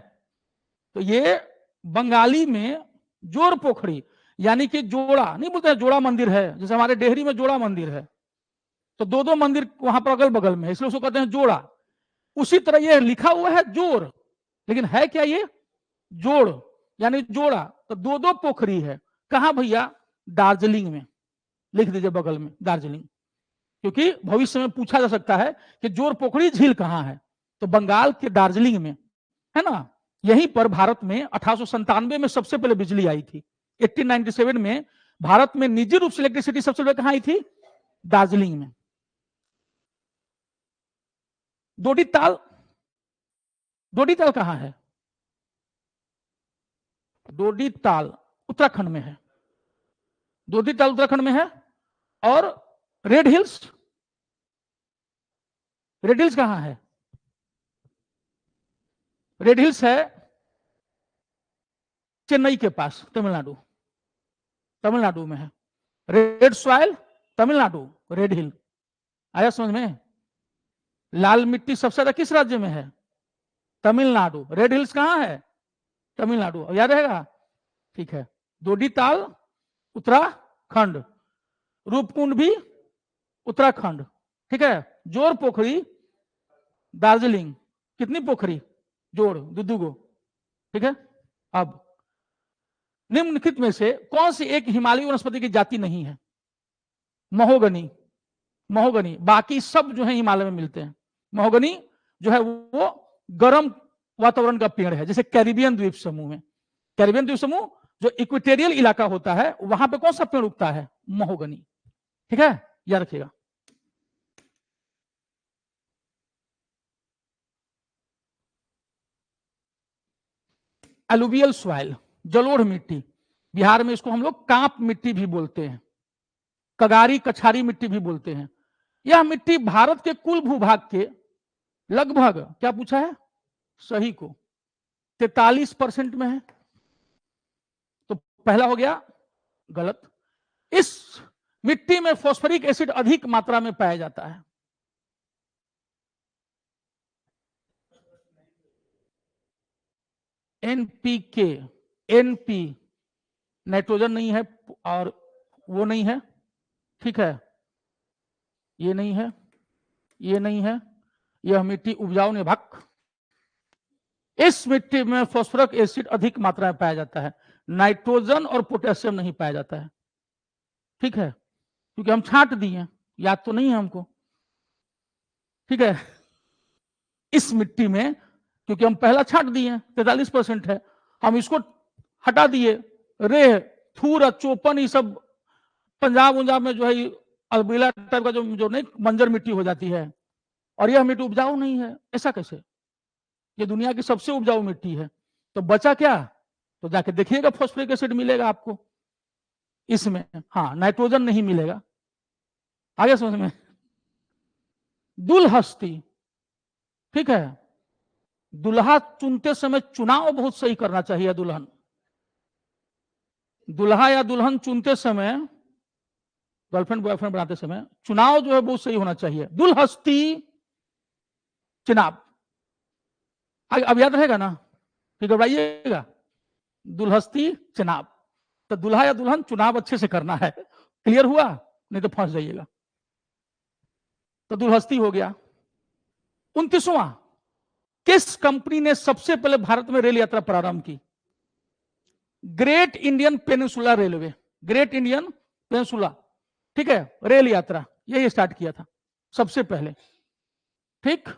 तो ये बंगाली में जोर पोखरी, यानी कि जोड़ा नहीं बोलते हैं, जोड़ा मंदिर है। जैसे हमारे डेहरी में जोड़ा मंदिर है, तो दो मंदिर वहां पर अगल बगल में, इसलिए उसको कहते हैं जोड़ा। उसी तरह ये लिखा हुआ है जोर, लेकिन है क्या ये? जोड़, यानी जोड़ा। तो दो पोखरी है। कहां भैया? दार्जिलिंग में। लिख दीजिए बगल में दार्जिलिंग, क्योंकि भविष्य में पूछा जा सकता है कि जोर पोखरी झील कहां है। तो बंगाल के दार्जिलिंग में है ना। यहीं पर भारत में 1897 में सबसे पहले बिजली आई थी। 1897 में भारत में निजी रूप से इलेक्ट्रिसिटी सबसे पहले कहां आई थी? दार्जिलिंग में। डोडी ताल, डोडी ताल कहां है? डोडी ताल उत्तराखंड में है। डोडी ताल उत्तराखंड में है। और रेड हिल्स, रेड हिल्स कहां है? रेड हिल्स है चेन्नई के पास, तमिलनाडु, तमिलनाडु में है। रेड सॉइल तमिलनाडु, रेड हिल। आया समझ में? लाल मिट्टी सबसे ज्यादा किस राज्य में है? तमिलनाडु। रेड हिल्स कहां है? तमिलनाडु। याद रहेगा, ठीक है। डोडी ताल उत्तराखंड, रूपकुंड भी उत्तराखंड, ठीक है। जोर पोखरी दार्जिलिंग। कितनी पोखरी? जोड़, दुदुगो, ठीक है। अब निम्नलिखित में से कौन सी एक हिमालयी वनस्पति की जाति नहीं है? Mahogany, mahogany. बाकी सब जो है हिमालय में मिलते हैं। महोगनी जो है वो गर्म वातावरण का पेड़ है, जैसे कैरिबियन द्वीप समूह में। कैरिबियन द्वीप समूह जो इक्वेटोरियल इलाका होता है, वहां पे कौन सा पेड़ उगता है? महोगनी, ठीक है, याद रखिएगा। एलुवियल सॉइल, जलोढ़ मिट्टी। बिहार में इसको हम लोग कांप मिट्टी भी बोलते हैं, कगारी कछारी मिट्टी भी बोलते हैं। यह मिट्टी भारत के कुल भूभाग के लगभग, क्या पूछा है? सही को 43% में है। तो पहला हो गया गलत। इस मिट्टी में फॉस्फोरिक एसिड अधिक मात्रा में पाया जाता है। एनपीके, एनपी नाइट्रोजन नहीं है, और वो नहीं है, ठीक है। ये नहीं है, ये नहीं है। यह मिट्टी उपजाऊ निभक। इस मिट्टी में फॉस्फोरिक एसिड अधिक मात्रा में पाया जाता है, नाइट्रोजन और पोटेशियम नहीं पाया जाता है, ठीक है। क्योंकि हम छांट दिए, याद तो नहीं है हमको, ठीक है। इस मिट्टी में क्योंकि हम पहला छांट दिए 43% है, हम इसको हटा दिए। रेह, थूर, चोपन, ये सब पंजाब उंजाब में जो है अलबीला टाइप का जो नहीं बंजर मिट्टी हो जाती है, और यह मिट्टी उपजाऊ नहीं है। ऐसा कैसे? ये दुनिया की सबसे उपजाऊ मिट्टी है। तो बचा क्या? तो जाके देखिएगा, फॉस्फोरिक एसिड मिलेगा आपको इसमें, हाँ, नाइट्रोजन नहीं मिलेगा। आगे समझ में? दुल्हस्ती, ठीक है। दुल्हा चुनते समय चुनाव बहुत सही करना चाहिए। दुल्हन, दुल्हा या दुल्हन चुनते समय, गर्लफ्रेंड बॉयफ्रेंड बनाते समय चुनाव जो है बहुत सही होना चाहिए। दुल्हस्ती चुनाव, अब याद रहेगा ना, फिर घबराइएगा। दुल्हस्ती चुनाव, तो दुल्हा या दुल्हन चुनाव अच्छे से करना है। क्लियर हुआ? नहीं तो फंस जाइएगा। तो दुल्हस्ती हो गया। 29वां, किस कंपनी ने सबसे पहले भारत में रेल यात्रा प्रारंभ की? Great Indian peninsula railway, great Indian peninsula, ठीक है, रेल यात्रा यही स्टार्ट किया था सबसे पहले। ठीक,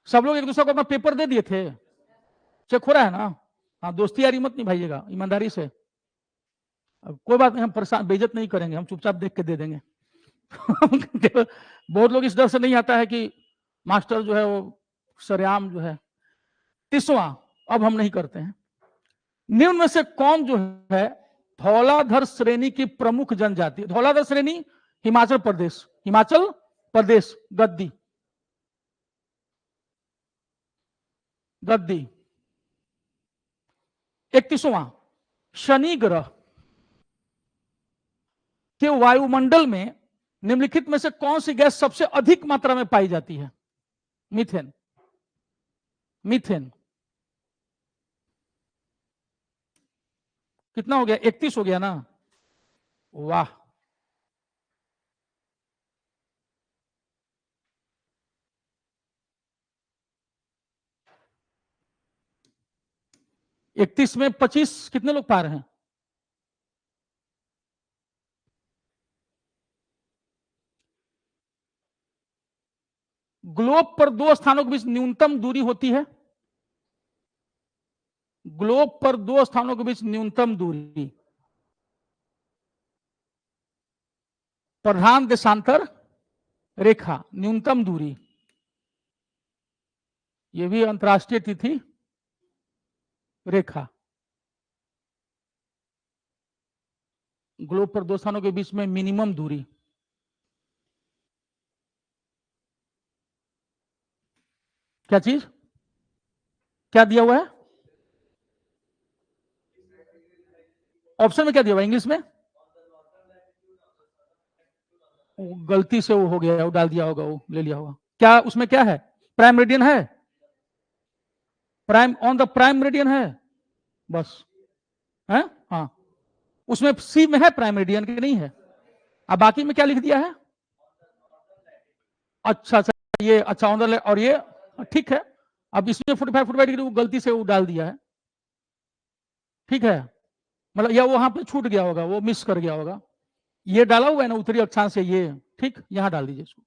सब लोग एक दूसरे को अपना पेपर दे दिए थे, चेक हो रहा है ना? हाँ, दोस्ती यारी मत निभाइएगा, ईमानदारी से। अब कोई बात नहीं, हम परेशान बेइज्जत नहीं करेंगे, हम चुपचाप देख के दे देंगे। बहुत लोग इस डर से नहीं आता है कि मास्टर जो है वो सरेआम जो है। 30वां, अब हम नहीं करते हैं। निम्न में से कौन जो है धौलाधर श्रेणी की प्रमुख जनजाति? धौलाधर श्रेणी हिमाचल प्रदेश, हिमाचल प्रदेश गद्दी, गद्दी। 31वां, शनि ग्रह के वायुमंडल में निम्नलिखित में से कौन सी गैस सबसे अधिक मात्रा में पाई जाती है? Methane, methane. कितना हो गया? 31 हो गया ना? वाह, इकतीस में 25 कितने लोग पा रहे हैं? ग्लोब पर दो स्थानों के बीच न्यूनतम दूरी होती है? ग्लोब पर दो स्थानों के बीच न्यूनतम दूरी, प्रधान देशांतर रेखा, न्यूनतम दूरी, यह भी अंतरराष्ट्रीय तिथि रेखा। ग्लोब पर दो स्थानों के बीच में मिनिमम दूरी, क्या चीज, क्या दिया हुआ है ऑप्शन में? क्या दिया हुआ इंग्लिश में? गलती से वो हो गया, वो डाल दिया होगा, वो ले लिया होगा। क्या उसमें क्या है? प्राइम मेरिडियन है, prime on the prime meridian है बस है। हाँ, उसमें सी में है प्राइम मेरिडियन की नहीं है। अब बाकी में क्या लिख दिया है? अच्छा अच्छा, ये अच्छा ऑन द, और ये ठीक है। अब इसमें 45 डिग्री वो गलती से वो डाल दिया है, ठीक है, मतलब या वहां पे छूट गया होगा, वो मिस कर गया होगा। ये डाला हुआ है ना उत्तरी अक्षांश से, ये ठीक, यहां डाल दीजिए इसको।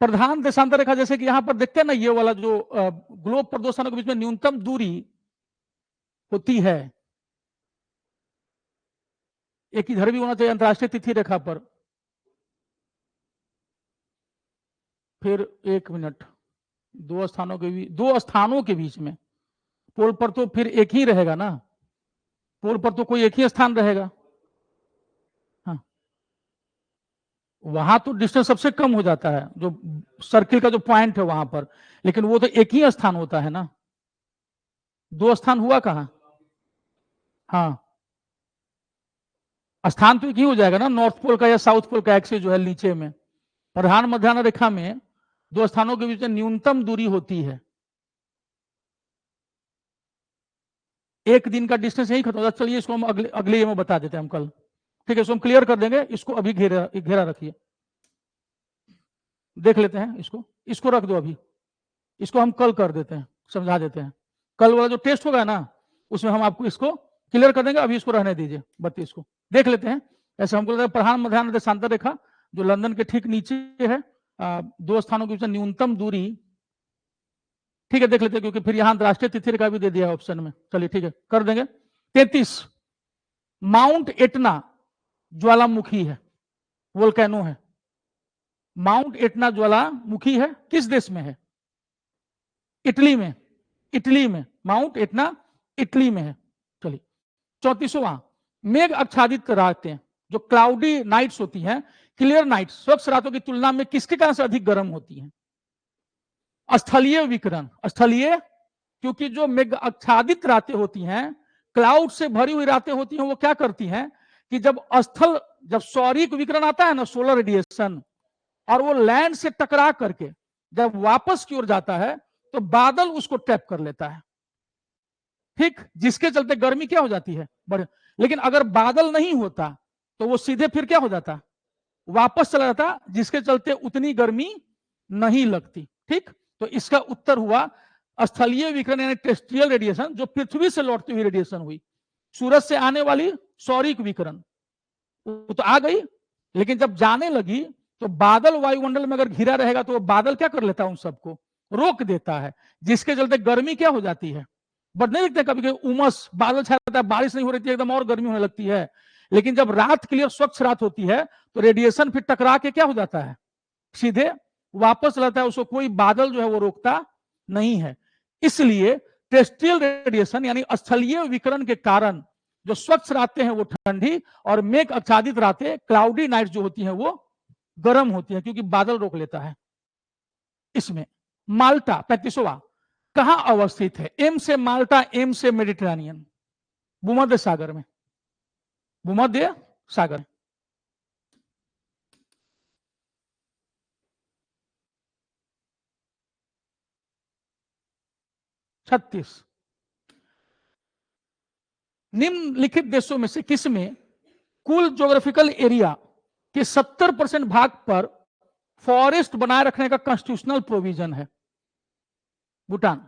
प्रधान देशांतर रेखा, जैसे कि यहां पर देखते हैं ना, ये वाला जो ग्लोब पर दो स्थानों के बीच में न्यूनतम दूरी होती है, एक इधर भी होना चाहिए अंतरराष्ट्रीय तिथि रेखा पर। फिर एक मिनट, दो स्थानों के बीच में, पोल पर तो फिर एक ही रहेगा ना, पोल पर तो कोई एक ही स्थान रहेगा। हाँ, वहां तो डिस्टेंस सबसे कम हो जाता है, जो सर्किल का जो पॉइंट है वहां पर, लेकिन वो तो एक ही स्थान होता है ना, दो स्थान हुआ कहां? हाँ, स्थान तो एक ही हो जाएगा ना, नॉर्थ पोल का या साउथ पोल का एक्सिस जो है नीचे में। प्रधान मध्याह्न रेखा में दो स्थानों के बीच में न्यूनतम दूरी होती है, एक दिन का डिस्टेंस यही खत्म होता है। चलिए इसको हम अगले में बता देते हैं हम कल, ठीक है, इसको हम क्लियर कर देंगे। इसको अभी घेरा रखिए, देख लेते हैं इसको रख दो अभी, इसको हम कल कर देते हैं, समझा देते हैं। कल वाला जो टेस्ट होगा ना, उसमें हम आपको इसको क्लियर कर देंगे, अभी इसको रहने दीजिए। 32 को देख लेते हैं। ऐसे हमको लगता है प्रधान मध्याह्न देशांतर रेखा जो लंदन के ठीक नीचे है, दो स्थानों के बीच न्यूनतम दूरी, ठीक है, देख लेते हैं, क्योंकि फिर यहां राष्ट्रीय तिथि रेखा भी दे दिया ऑप्शन में। चलिए ठीक है, कर देंगे। 33, माउंट एटना ज्वालामुखी है, वोल्केनो है। माउंट एटना ज्वालामुखी है, किस देश में है? इटली में, इटली में माउंट एटना इटली में है। चलिए 34वां, मेघ आच्छादित रातें जो क्लाउडी नाइट्स होती हैं, क्लियर नाइट्स स्वच्छ रातों की तुलना में किसके कारण से अधिक गर्म होती हैं? स्थलीय विकिरण, स्थलीय क्योंकि जो मेघ आच्छादित रातें होती हैं, क्लाउड से भरी हुई रातें होती हैं, वो क्या करती हैं कि जब सौरिक विकिरण आता है ना, सोलर रेडिएशन, और वो लैंड से टकरा करके जब वापस की ओर जाता है तो बादल उसको ट्रैप कर लेता है, ठीक, जिसके चलते गर्मी क्या हो जाती है, बढ़। लेकिन अगर बादल नहीं होता तो वो सीधे फिर क्या हो जाता, वापस चला जाता, जिसके चलते उतनी गर्मी नहीं लगती, ठीक। तो इसका उत्तर हुआ स्थलीय विकिरण यानी टेरेस्ट्रियल रेडिएशन, जो पृथ्वी से लौटती हुई रेडिएशन हुई। सूरज से आने वाली सौरिक विकिरण वो तो आ गई, लेकिन जब जाने लगी तो बादल वायुमंडल में अगर घिरा रहेगा तो वो बादल क्या कर लेता है, उन सबको रोक देता है, जिसके चलते गर्मी क्या हो जाती है, बढ़ने लगते हैं। कभी कभी उमस, बादल छा जाता है, बारिश नहीं हो रही थी, एकदम और गर्मी होने लगती है। लेकिन जब रात क्लियर स्वच्छ रात होती है तो रेडिएशन फिर टकरा के क्या हो जाता है, सीधे वापस लाता है, उसको कोई बादल जो है वो रोकता नहीं है। इसलिए टेरेस्ट्रियल रेडिएशन यानी स्थलीय विकिरण के कारण जो स्वच्छ रातें हैं वो ठंडी, और मेघ आच्छादित रातें, क्लाउडी नाइट जो होती हैं वो गर्म होती है, क्योंकि बादल रोक लेता है। इसमें माल्टा 35वां कहां अवस्थित है? एम से माल्टा, एम से मेडिटेरेनियन, भूमध्य सागर में, भूमध्य सागर। छत्तीस। निम्नलिखित देशों में से किसमें कुल ज्योग्राफिकल एरिया के 70% भाग पर फॉरेस्ट बनाए रखने का कॉन्स्टिट्यूशनल प्रोविजन है? भूटान।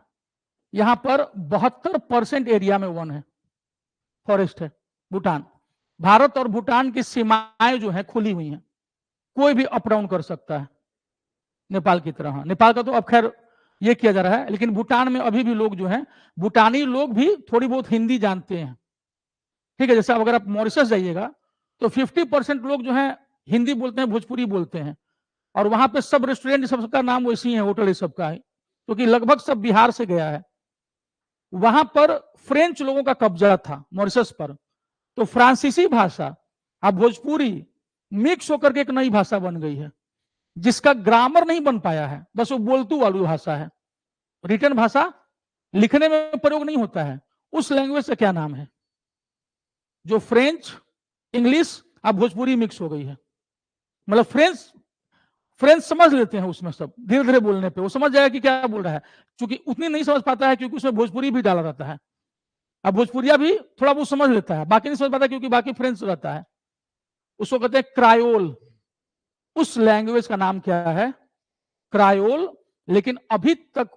यहां पर 72% एरिया में वन है, फॉरेस्ट है। भूटान, भारत और भूटान की सीमाएं जो है खुली हुई हैं, कोई भी अप डाउन कर सकता है, नेपाल की तरह। नेपाल का तो अब खैर ये किया जा रहा है, लेकिन भूटान में अभी भी लोग जो हैं, भूटानी लोग भी थोड़ी बहुत हिंदी जानते हैं, ठीक है। जैसे अगर आप मॉरिशस जाइएगा तो 50% लोग जो है हिंदी बोलते हैं, भोजपुरी बोलते हैं, और वहां पे सब रेस्टोरेंट सबका नाम वैसे ही है, होटल सबका है, क्योंकि लगभग सब बिहार से गया है। वहां पर फ्रेंच लोगों का कब्जा था मॉरिशस पर, तो फ्रांसीसी भाषा अब भोजपुरी मिक्स होकर के एक नई भाषा बन गई है, जिसका ग्रामर नहीं बन पाया है, बस वो बोलतू वाली भाषा है, रिटर्न भाषा लिखने में प्रयोग नहीं होता है। उस लैंग्वेज का क्या नाम है? जो फ्रेंच, इंग्लिश अब भोजपुरी मिक्स हो गई है। मतलब फ्रेंच समझ लेते हैं उसमें, सब धीरे धीरे बोलने पे वो समझ जाएगा कि क्या बोल रहा है, क्योंकि उतनी नहीं समझ पाता है, क्योंकि उसमें भोजपुरी भी डाला रहता है। अब भोजपुरिया भी थोड़ा बहुत समझ लेता है, बाकी नहीं समझ पाता, क्योंकि बाकी फ्रेंच रहता है। उसको कहते हैं क्रायोल। उस लैंग्वेज का नाम क्या है? क्रायोल। लेकिन अभी तक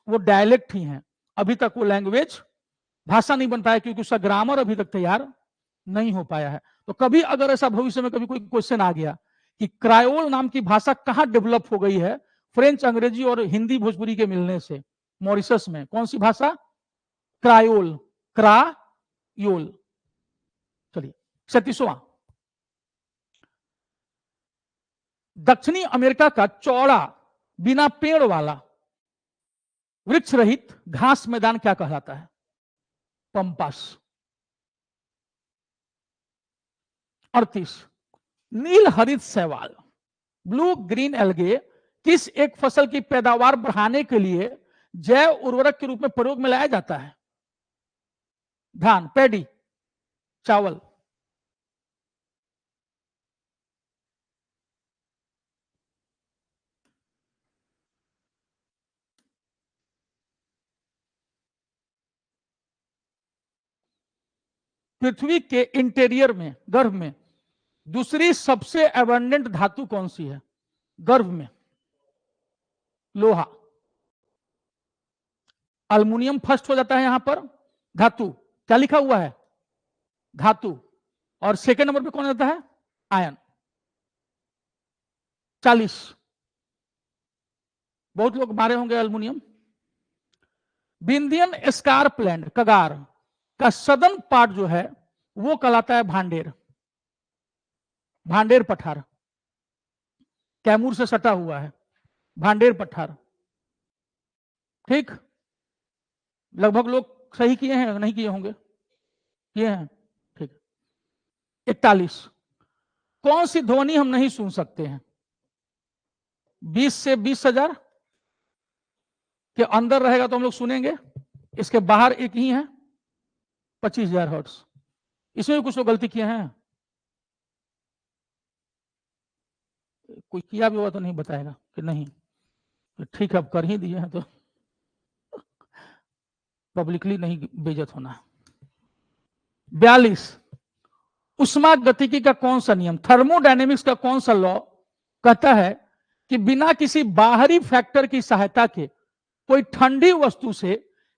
वो डायलेक्ट ही है, अभी तक वो लैंग्वेज भाषा नहीं बन पाया, क्योंकि उसका ग्रामर अभी तक तैयार नहीं हो पाया है। तो कभी अगर ऐसा भविष्य में कभी कोई क्वेश्चन आ गया कि क्रायोल नाम की भाषा कहां डेवलप हो गई है फ्रेंच, अंग्रेजी और हिंदी भोजपुरी के मिलने से, मॉरिशस में कौन सी भाषा? क्रायोल, क्रायोल। चलिए 37वां, दक्षिणी अमेरिका का चौड़ा बिना पेड़ वाला वृक्ष रहित घास मैदान क्या कहलाता है? पंपास। 38, नील हरित शैवाल, ब्लू ग्रीन एल्गे किस एक फसल की पैदावार बढ़ाने के लिए जैव उर्वरक के रूप में प्रयोग में लाया जाता है? धान, पैडी, चावल। पृथ्वी के इंटीरियर में, गर्भ में दूसरी सबसे एबंडेंट धातु कौन सी है? गर्भ में लोहा। अल्युमिनियम फर्स्ट हो जाता है यहां पर, धातु क्या लिखा हुआ है? धातु। और सेकंड नंबर पे कौन आता है? आयन। 40, बहुत लोग मारे होंगे अल्युमिनियम। विंध्यन स्कारपलैंड, कगार का सदन पार्ट जो है वो कहलाता है भांडेर, भांडेर पठार, कैमूर से सटा हुआ है, भांडेर पठार, ठीक। लगभग लोग सही किए हैं, नहीं किए होंगे, किए हैं, ठीक। 41, कौन सी ध्वनि हम नहीं सुन सकते हैं? 20 से 20,000 के अंदर रहेगा तो हम लोग सुनेंगे, इसके बाहर एक ही है 25,000 हर्ट्ज। इसमें भी कुछ लोग गलती किए हैं, कोई किया भी होगा तो नहीं बताएगा कि नहीं, तो ठीक है अब कर ही दिए हैं तो पब्लिकली नहीं बेइज्जत होना। 42 उष्मागतिकी का कौन सा नियम, थर्मोडायनेमिक्स का कौन सा लॉ कहता है कि बिना किसी बाहरी फैक्टर की सहायता के कोई ठंडी वस्तु से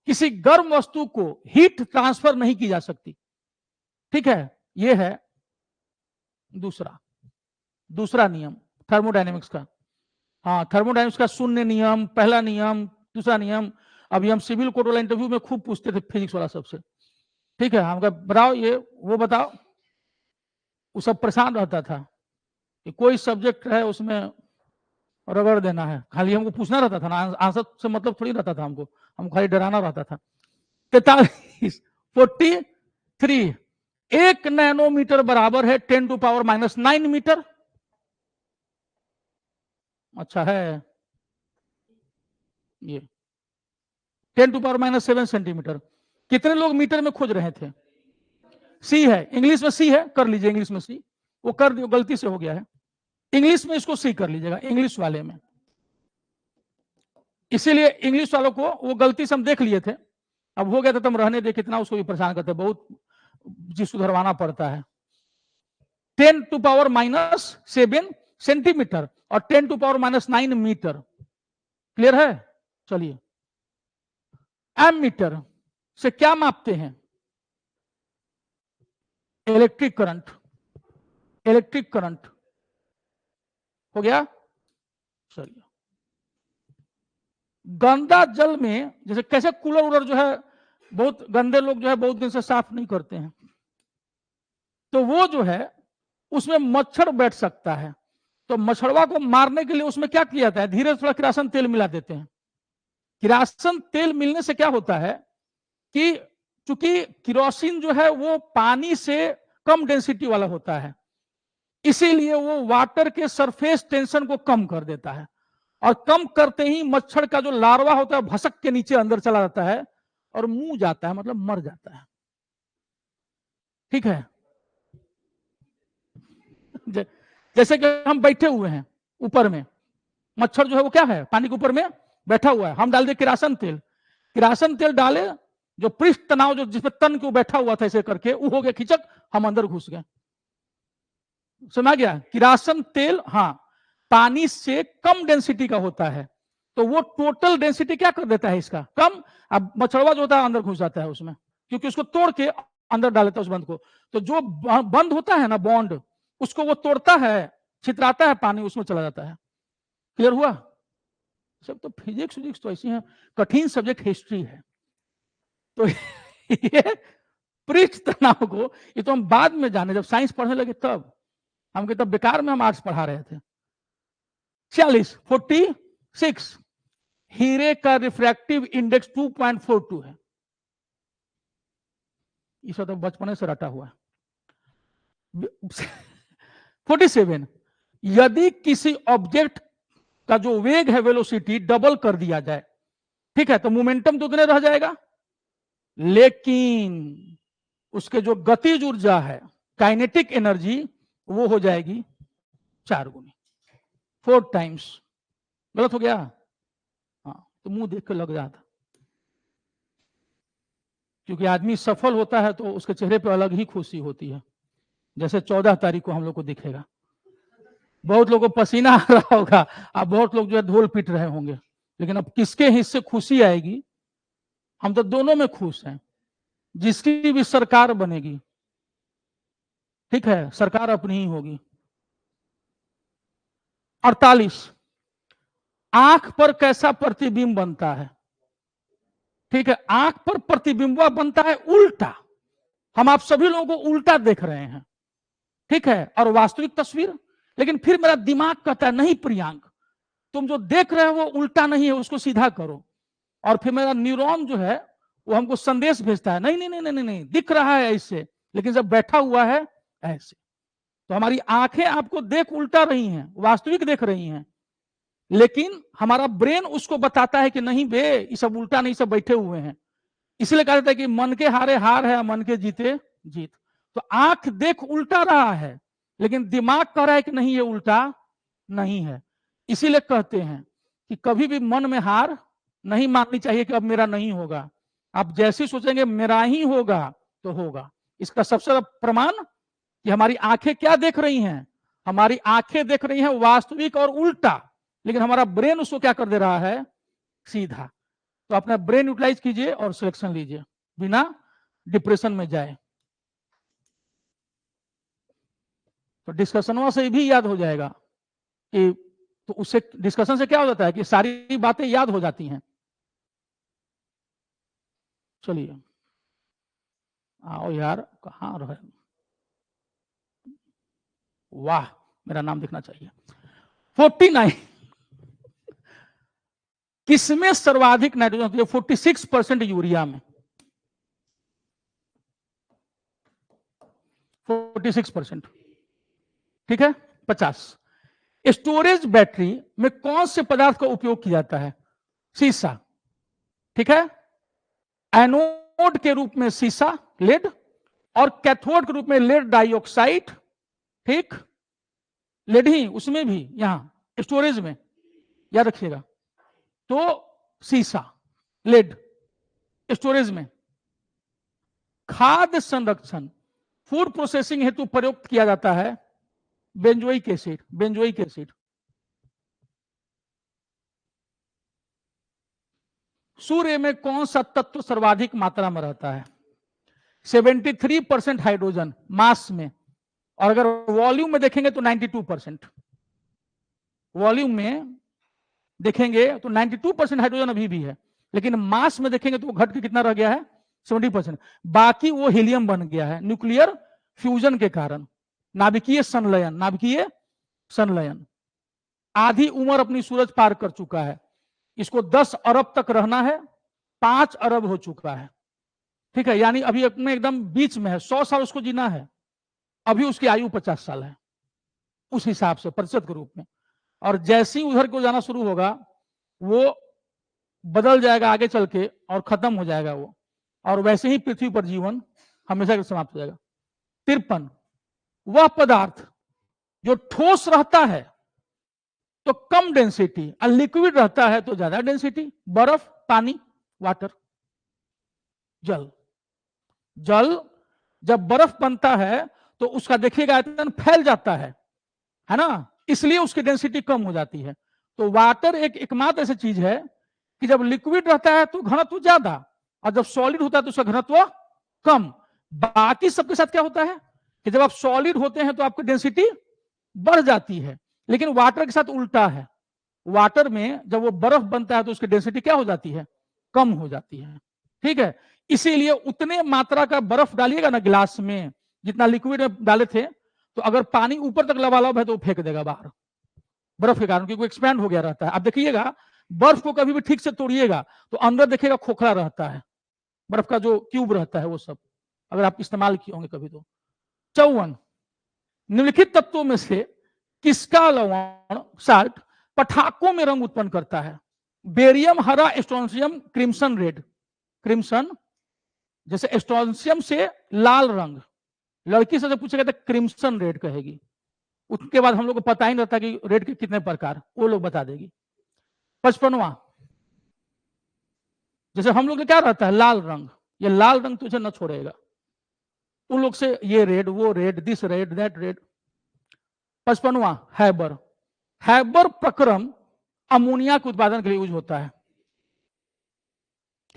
किसी गर्म वस्तु को हीट ट्रांसफर नहीं की जा सकती। ठीक है, यह है दूसरा नियम थर्मोडायनेमिक्स का। हाँ, थर्मोडायनेमिक्स का शून्य नियम, पहला नियम, दूसरा नियम। अभी हम सिविल कोड वाला इंटरव्यू में खूब पूछते थे फिजिक्स वाला सबसे। ठीक है, हम बताओ ये वो बताओ, वो सब परेशान रहता था कि कोई सब्जेक्ट है उसमें रगड़ देना है, खाली हमको पूछना रहता था ना, आंसर से मतलब थोड़ी रहता था हमको, हम खाली डराना रहता था। 43 43 1 नैनोमीटर बराबर है 10⁻⁹ मीटर। अच्छा है ये 10⁻⁷ सेंटीमीटर। कितने लोग मीटर में खोज रहे थे? सी है, इंग्लिश में सी है, कर लीजिए इंग्लिश में सी, वो कर दियो, गलती से हो गया है, इंग्लिश में इसको सी कर लीजिएगा, इंग्लिश वाले में। इसीलिए इंग्लिश वालों को वो गलती से हम देख लिए थे, अब हो गया था तो हम रहने दे, कितना उसको भी परेशान करते, बहुत जी सुधरवाना पड़ता है। 10⁻⁷ सेंटीमीटर और 10⁻⁹ मीटर। क्लियर है? चलिए, एमीटर से क्या मापते हैं? Electric current. इलेक्ट्रिक करंट हो गया। चलिए, गंदा जल में जैसे कैसे कूलर वूलर जो है बहुत गंदे लोग जो है बहुत दिन से साफ नहीं करते हैं, तो वो जो है उसमें मच्छर बैठ सकता है, तो मच्छरवा को मारने के लिए उसमें क्या किया जाता है, धीरे थोड़ा किरासन तेल मिला देते हैं। किरासन तेल मिलने से क्या होता है कि चूंकि किरोसिन जो है वो पानी से कम डेंसिटी वाला होता है, इसीलिए वो वाटर के सरफेस टेंशन को कम कर देता है, और कम करते ही मच्छर का जो लार्वा होता है भसक के नीचे अंदर चला जाता है और मुंह जाता है, मतलब मर जाता है। ठीक है, जैसे कि हम बैठे हुए हैं ऊपर में, मच्छर जो है वो क्या है पानी के ऊपर में बैठा हुआ है, हम डाल दे किरासन तेल, किरासन तेल डाले, जो पृष्ठ तनाव जो जिसपे तन के बैठा हुआ था ऐसे करके वो हो गया खिंचक, हम अंदर घुस गए। समझ गया? किरासन तेल हाँ पानी से कम डेंसिटी का होता है, तो वो टोटल डेंसिटी क्या कर देता है इसका कम, अब मच्छरवा जो होता है अंदर घुस जाता है उसमें, क्योंकि उसको तोड़ के अंदर डाल देता है उस बंद को, तो जो बंद होता है ना बॉन्ड, उसको वो तोड़ता है, छितराता है, पानी उसमें चला जाता है। क्लियर हुआ? सब तो फिजिक्स तो ऐसी है, कठिन सब्जेक्ट हिस्ट्री है, तो ये पृष्ठ तनाव को ये तो हम बाद में जाने, जब साइंस पढ़ने लगे तब, हमके तब बेकार में हम आर्ट्स पढ़ा रहे थे। 46 हीरे का रिफ्रैक्टिव इंडेक्स 2.42 है, इसे तो बचपन से रटा हुआ है। 47 यदि किसी ऑब्जेक्ट का जो वेग है वेलोसिटी डबल कर दिया जाए, ठीक है, तो मोमेंटम तो उतने रह जाएगा, लेकिन उसके जो गतिज ऊर्जा है काइनेटिक एनर्जी वो हो जाएगी 4 गुनी, 4 टाइम्स। गलत हो गया? हाँ, तो मुंह देख के लग जाता, क्योंकि आदमी सफल होता है तो उसके चेहरे पे अलग ही खुशी होती है, जैसे 14 तारीख को हम लोग को दिखेगा, बहुत लोगों को पसीना आ रहा होगा, अब बहुत लोग जो है ढोल पीट रहे होंगे, लेकिन अब किसके हिस्से खुशी आएगी? हम तो दोनों में खुश हैं, जिसकी भी सरकार बनेगी, ठीक है, सरकार अपनी ही होगी। 48 आंख पर कैसा प्रतिबिंब बनता है? ठीक है, आंख पर प्रतिबिंब बनता है उल्टा, हम आप सभी लोगों को उल्टा देख रहे हैं, ठीक है, और वास्तविक तस्वीर, लेकिन फिर मेरा दिमाग कहता है नहीं प्रियांक, तुम जो देख रहे हो वो उल्टा नहीं है, उसको सीधा करो, और फिर मेरा न्यूरॉन जो है वो हमको संदेश भेजता है नहीं नहीं नहीं नहीं नहीं, दिख रहा है ऐसे, लेकिन जब बैठा हुआ है ऐसे, तो हमारी आंखें आपको देख उल्टा रही हैं, वास्तविक देख रही हैं, लेकिन हमारा ब्रेन उसको बताता है कि नहीं बे, ये सब उल्टा नहीं, सब बैठे हुए हैं, इसलिए कहा जाता है कि मन के हारे हार है, मन के जीते जीत। तो आंख देख उल्टा रहा है, लेकिन दिमाग कह रहा है कि नहीं, ये उल्टा नहीं है। इसीलिए कहते हैं कि कभी भी मन में हार नहीं माननी चाहिए कि अब मेरा नहीं होगा। आप जैसे सोचेंगे मेरा ही होगा तो होगा। इसका सबसे बड़ा प्रमाण कि हमारी आंखें क्या देख रही हैं, हमारी आंखें देख रही हैं वास्तविक और उल्टा, लेकिन हमारा ब्रेन उसको क्या कर दे रहा है, सीधा। तो अपना ब्रेन यूटिलाइज कीजिए और सिलेक्शन लीजिए, बिना डिप्रेशन में जाए। तो डिस्कशनों से भी याद हो जाएगा कि, तो उससे डिस्कशन से क्या हो जाता है कि सारी बातें याद हो जाती हैं। चलिए आओ यार, कहां रहे, वाह मेरा नाम दिखना चाहिए। 49 किसमें सर्वाधिक नाइट्रोजन होती है? 46% यूरिया में, 46%। ठीक है। 50 स्टोरेज बैटरी में कौन से पदार्थ का उपयोग किया जाता है? सीसा। ठीक है। एनोड के रूप में सीसा, लेड, और कैथोड के रूप में लेड डाइऑक्साइड। ठीक, लेड ही उसमें भी, यहां स्टोरेज में याद रखिएगा। तो सीसा, लेड स्टोरेज में। खाद्य संरक्षण, फूड प्रोसेसिंग हेतु प्रयोग किया जाता है बेंजोइक एसिड, बेंजोइक एसिड। सूर्य में कौन सा तत्व सर्वाधिक मात्रा में रहता है? 73% हाइड्रोजन मास में, और अगर वॉल्यूम में देखेंगे तो 92%। वॉल्यूम में देखेंगे तो 92% हाइड्रोजन अभी भी है, लेकिन मास में देखेंगे तो घट के कितना रह गया है? 70%। बाकी वो हीलियम बन गया है न्यूक्लियर फ्यूजन के कारण, नाभिकीय संलयन, नाभिकीय संलयन। आधी उम्र अपनी सूरज पार कर चुका है, इसको 10 अरब तक रहना है, 5 अरब हो चुका है। ठीक है, यानी अभी अपने एकदम बीच में है, 100 साल उसको जीना है, अभी उसकी आयु 50 साल है उस हिसाब से प्रतिशत के रूप में। और जैसे ही उधर को जाना शुरू होगा वो बदल जाएगा आगे चल के और खत्म हो जाएगा वो, और वैसे ही पृथ्वी पर जीवन हमेशा के समाप्त हो जाएगा। 53 वह पदार्थ जो ठोस रहता है तो कम डेंसिटी और लिक्विड रहता है तो ज्यादा डेंसिटी। बर्फ, पानी, वाटर, जल। जल जब बर्फ बनता है तो उसका देखिएगा आयतन फैल जाता है ना, इसलिए उसकी डेंसिटी कम हो जाती है। तो वाटर एक एकमात्र ऐसी चीज है कि जब लिक्विड रहता है तो घनत्व ज्यादा, और जब सॉलिड होता है तो उसका घनत्व कम। बाकी सबके साथ क्या होता है कि जब आप सॉलिड होते हैं तो आपकी डेंसिटी बढ़ जाती है, लेकिन वाटर के साथ उल्टा है। वाटर में जब वो बर्फ बनता है तो उसकी डेंसिटी क्या हो जाती है? कम हो जाती है। ठीक है, इसीलिए उतने मात्रा का बर्फ डालिएगा ना गिलास में जितना लिक्विड में डाले थे, तो अगर पानी ऊपर तक लबालब है तो फेंक देगा बाहर बर्फ के कारण, क्योंकि एक्सपैंड हो गया रहता है। आप देखिएगा बर्फ को कभी भी ठीक से तोड़िएगा तो अंदर देखिएगा खोखला रहता है, बर्फ का जो क्यूब रहता है वो सब, अगर आप इस्तेमाल किए होंगे कभी तो। 54 निम्नलिखित तत्वों में से किसका लवण साल्ट पटाखों में रंग उत्पन्न करता है? बेरियम हरा, स्ट्रोंशियम क्रिम्सन रेड। क्रिम्सन जैसे स्ट्रोंशियम से लाल रंग, लड़की से जब पूछेगा तो क्रिम्सन रेड कहेगी, उसके बाद हम लोग को पता ही नहीं रहता कि रेड के कितने प्रकार, वो लोग बता देगी। 55वां जैसे हम लोग क्या रहता है लाल रंग, ये लाल रंग तुझे न छोड़ेगा, उन लोग से ये रेड, वो red, this red, that red. 55वां हैबर। हैबर प्रक्रम अमोनिया के उत्पादन के लिए यूज होता है।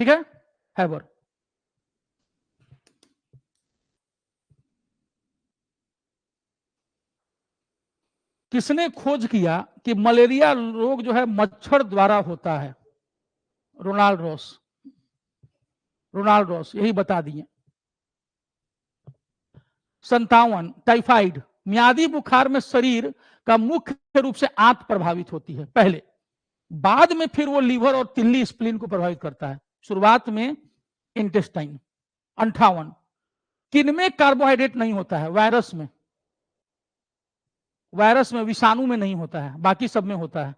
ठीक है, हैबर। किसने खोज किया कि मलेरिया रोग जो है मच्छर द्वारा होता है? Ronald Ross. रोनाल्ड रॉस यही बता दिए। 57 टाइफाइड। मियादी बुखार में शरीर का मुख्य रूप से आंत प्रभावित होती है पहले, बाद में फिर वो लीवर और तिल्ली स्प्लीन को प्रभावित करता है, शुरुआत में इंटेस्टाइन। 58 किनमें कार्बोहाइड्रेट नहीं होता है? वायरस में। वायरस में, विषाणु में नहीं होता है, बाकी सब में होता है।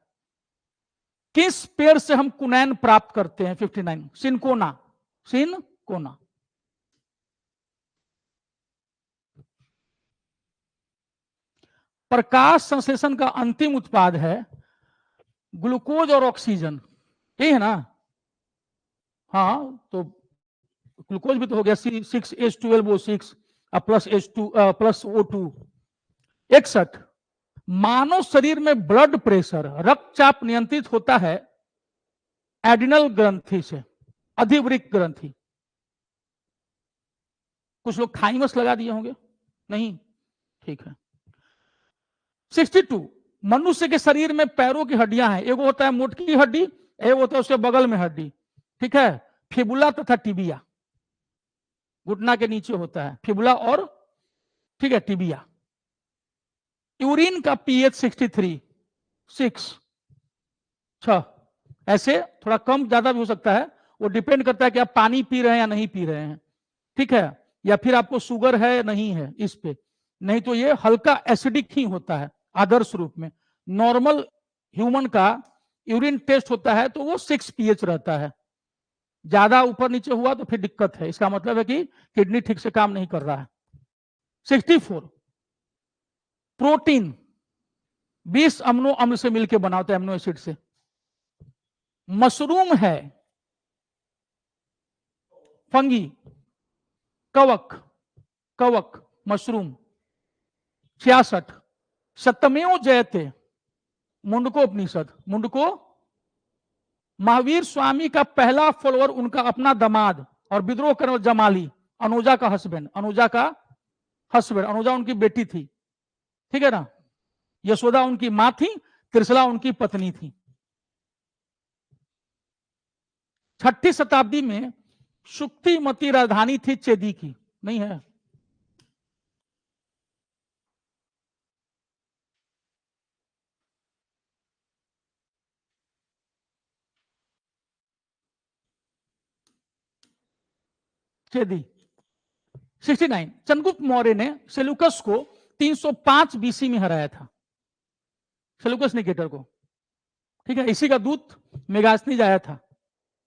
किस पेड़ से हम कुनैन प्राप्त करते हैं? 59 सिनकोना। सिन कोना। प्रकाश संश्लेषण का अंतिम उत्पाद है ग्लूकोज और ऑक्सीजन, यही है ना? हाँ, तो ग्लूकोज भी तो हो गया C6H12O6 plus H2 plus O2। 61, मानव शरीर में ब्लड प्रेशर, रक्तचाप नियंत्रित होता है एडिनल ग्रंथि से, अधिवृक्क ग्रंथि। कुछ लोग थाइमस लगा दिए होंगे, नहीं? ठीक है। 62, मनुष्य के शरीर में पैरों की हड्डियां हैं, एक होता है मोटकी हड्डी, एक होता है उसके बगल में हड्डी, ठीक है? फिबुला तथा टिबिया, घुटना के नीचे होता है फिबुला और, ठीक है, टिबिया। यूरिन का पीएच 63, 6, ऐसे थोड़ा कम ज्यादा भी हो सकता है, वो डिपेंड करता है कि आप पानी पी रहे हैं या नहीं पी रहे हैं, ठीक है? या फिर आपको शुगर है या नहीं है इस पे, नहीं तो ये हल्का एसिडिक ही होता है आदर्श रूप में। नॉर्मल ह्यूमन का यूरिन टेस्ट होता है तो वो 6 पीएच रहता है, ज्यादा ऊपर नीचे हुआ तो फिर दिक्कत है, इसका मतलब है कि किडनी ठीक से काम नहीं कर रहा है। 64, प्रोटीन 20 अमीनो अम्ल से मिलकर बना होता है, अमीनो एसिड से। मशरूम है फंगी, कवक, कवक मशरूम। 66, सत्यमेव जयते, मुंडकोपनिषद, मुंडको, महावीर स्वामी का पहला फॉलोअर उनका अपना दामाद और विद्रोह करने जमाली, अनुजा का हस्बैंड, अनुजा का हस्बैंड, अनुजा उनकी बेटी थी, ठीक है ना? यशोदा उनकी मां थी, त्रिशला उनकी पत्नी थी। 6ठी शताब्दी में शुक्तिमती राजधानी थी चेदी की, नहीं है? चेदी। 69, चंद्रगुप्त मौर्य ने सेल्यूकस को 305 बीसी में हराया था, सेल्यूकस निकेटर को, ठीक है? इसी का दूत मेगास्थनीज आया था।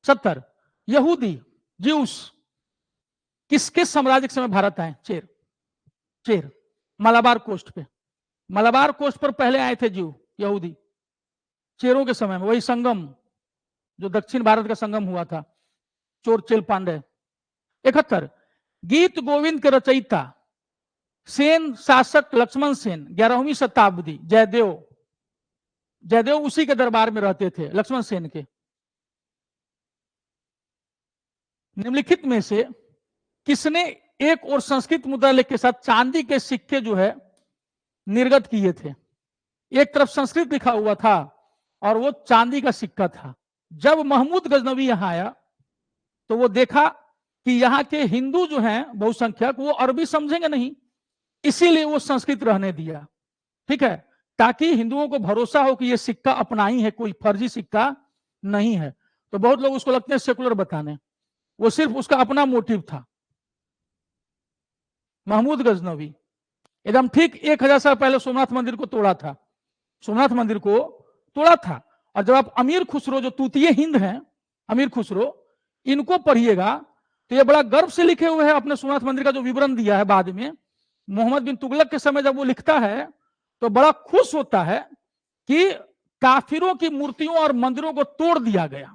70, यहूदी ज्यूस किसके साम्राज्य के समय भारत आए? चेर, चेर, मलाबार कोस्ट पे, मलाबार कोस्ट पर पहले आए थे ज्यू, यहूदी, चेरों के समय में। वही संगम जो दक्षिण भारत का संगम हुआ था, चोरचेल पांडे। 71, गीत गोविंद के रचयिता सेन शासक लक्ष्मण सेन, 11वीं शताब्दी, जयदेव, जयदेव उसी के दरबार में रहते थे, लक्ष्मण सेन के। निम्नलिखित में से किसने एक और संस्कृत मुद्रा लेख के साथ चांदी के सिक्के जो है निर्गत किए थे? एक तरफ संस्कृत लिखा हुआ था और वो चांदी का सिक्का था। जब महमूद गजनवी यहां आया तो वो देखा कि यहाँ के हिंदू जो हैं बहुसंख्यक, वो अरबी समझेंगे नहीं, इसीलिए वो संस्कृत रहने दिया, ठीक है? ताकि हिंदुओं को भरोसा हो कि ये सिक्का अपना ही है, कोई फर्जी सिक्का नहीं है। तो बहुत लोग उसको लगते हैं सेकुलर बताने, वो सिर्फ उसका अपना मोटिव था। महमूद गजनवी एकदम ठीक 1000 साल पहले सोमनाथ मंदिर को तोड़ा था, सोमनाथ मंदिर को तोड़ा था। और जब आप अमीर खुसरो जो तूतीय हिंद हैं, अमीर खुसरो, इनको पढ़िएगा तो ये बड़ा गर्व से लिखे हुए हैं अपने सोमनाथ मंदिर का जो विवरण दिया है बाद में। मोहम्मद बिन तुगलक के समय जब वो लिखता है तो बड़ा खुश होता है कि काफिरों की मूर्तियों और मंदिरों को तोड़ दिया गया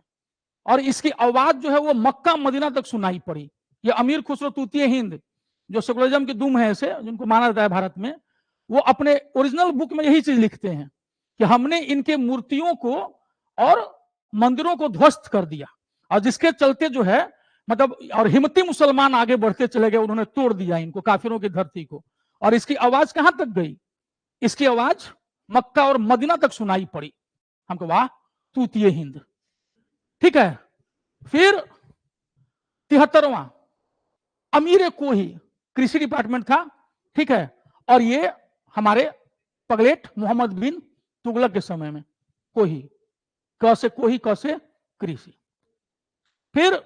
और इसकी आवाज जो है वो मक्का मदीना तक सुनाई पड़ी। ये अमीर खुसरो तूतीय हिंद जो सेकुलरिज्म की दुम है, ऐसे जिनको माना जाता है भारत में, वो अपने ओरिजिनल बुक में यही चीज लिखते हैं कि हमने इनके मूर्तियों को और मंदिरों को ध्वस्त कर दिया और जिसके चलते जो है मतलब, और हिम्मती मुसलमान आगे बढ़ते चले गए, उन्होंने तोड़ दिया इनको, काफिरों की धरती को। और इसकी आवाज कहां तक गई? इसकी आवाज मक्का और मदीना तक सुनाई पड़ी। हमको वाह तूतीय हिंद, ठीक है? फिर 73वां अमीर कोही, कृषि डिपार्टमेंट था, ठीक है? और ये हमारे पगलेट मोहम्मद बिन तुगलक के समय में, कोही, क से कोही, क से कृषि। फिर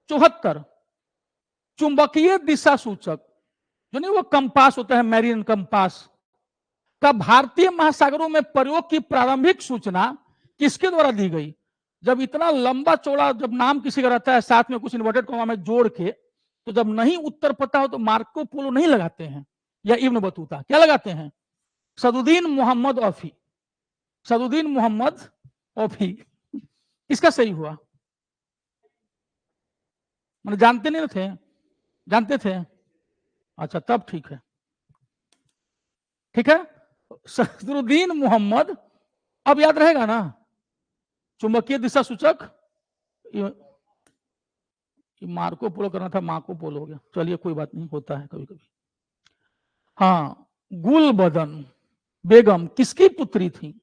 74 चुंबकीय दिशा सूचक, जो नहीं वो कंपास होता है, मैरीन कंपास, का भारतीय महासागरों में प्रयोग की प्रारंभिक सूचना किसके द्वारा दी गई? जब इतना लंबा चौड़ा जब नाम किसी का रहता है साथ में कुछ इन्वर्टेड कॉमा में जोड़ के तो जब नहीं उत्तर पता हो तो मार्को पोलो नहीं लगाते हैं या इब्न बतूता, क्या लगाते हैं? सदुद्दीन मोहम्मद औफी। सदुद्दीन मोहम्मद औफी इसका सही हुआ। मैंने जानते नहीं थे? जानते थे? अच्छा तब ठीक है, ठीक है। सदरुद्दीन मोहम्मद, अब याद रहेगा ना, चुंबकीय दिशा सूचक, मार्को पोलो करना था, मार्को पोलो हो गया, चलिए कोई बात नहीं, होता है कभी कभी। हाँ, गुलबदन बेगम किसकी पुत्री थी?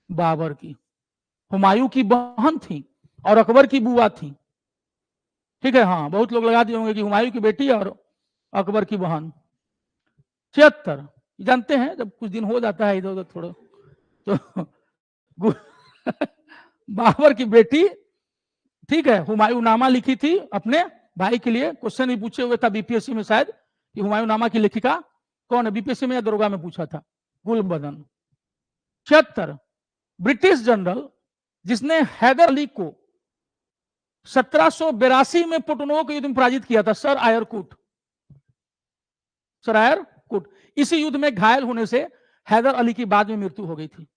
बाबर की। हुमायूं की बहन थी और अकबर की बुआ थी, ठीक है। हाँ, बहुत लोग लगा दिए होंगे कि हुमायूं की बेटी और अकबर की बहन। 76 जानते हैं, जब कुछ दिन हो जाता है इधर उधर थोड़ा तो बाबर की बेटी, ठीक है। हुमायूं नामा लिखी थी अपने भाई के लिए, क्वेश्चन भी पूछे हुए था बीपीएससी में शायद कि हुमायूं नामा की लेखिका कौन है, बीपीएससी में या दरोगा में पूछा था, गुलबदन। 76 ब्रिटिश जनरल जिसने हैदर अली को 1782 में पुटनो के युद्ध में पराजित किया था, सर आयरकुट। सर आयरकुट, इसी युद्ध में घायल होने से हैदर अली की बाद में मृत्यु हो गई थी।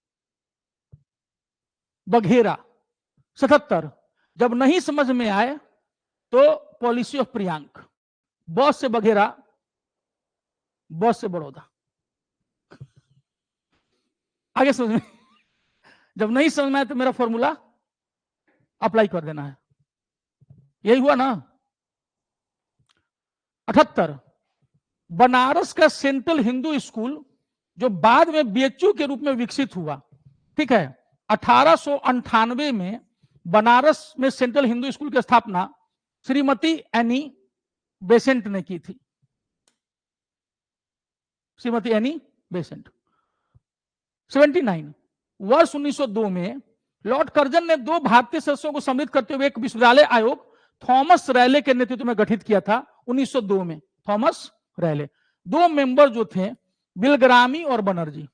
बघेरा 77 जब नहीं समझ में आए तो पॉलिसी ऑफ प्रियांक, बॉस से बघेरा, बॉस से बड़ौदा। आगे समझ में, जब नहीं समझ में आए तो मेरा फॉर्मूला अप्लाई कर देना है, यही हुआ ना। 78 बनारस का सेंट्रल हिंदू स्कूल जो बाद में बीएचयू के रूप में विकसित हुआ, ठीक है। 1898 में बनारस में सेंट्रल हिंदू स्कूल की स्थापना श्रीमती एनी बेसेंट ने की थी, श्रीमती एनी बेसेंट। 79 वर्ष 1902 में लॉर्ड कर्जन ने 2 भारतीय सदस्यों को सम्मिलित करते हुए एक विश्वविद्यालय आयोग थॉमस रैले के नेतृत्व में गठित किया था 1902 में। थॉमस रैले, 2 मेंबर जो थे बिलग्रामी और बनर्जी,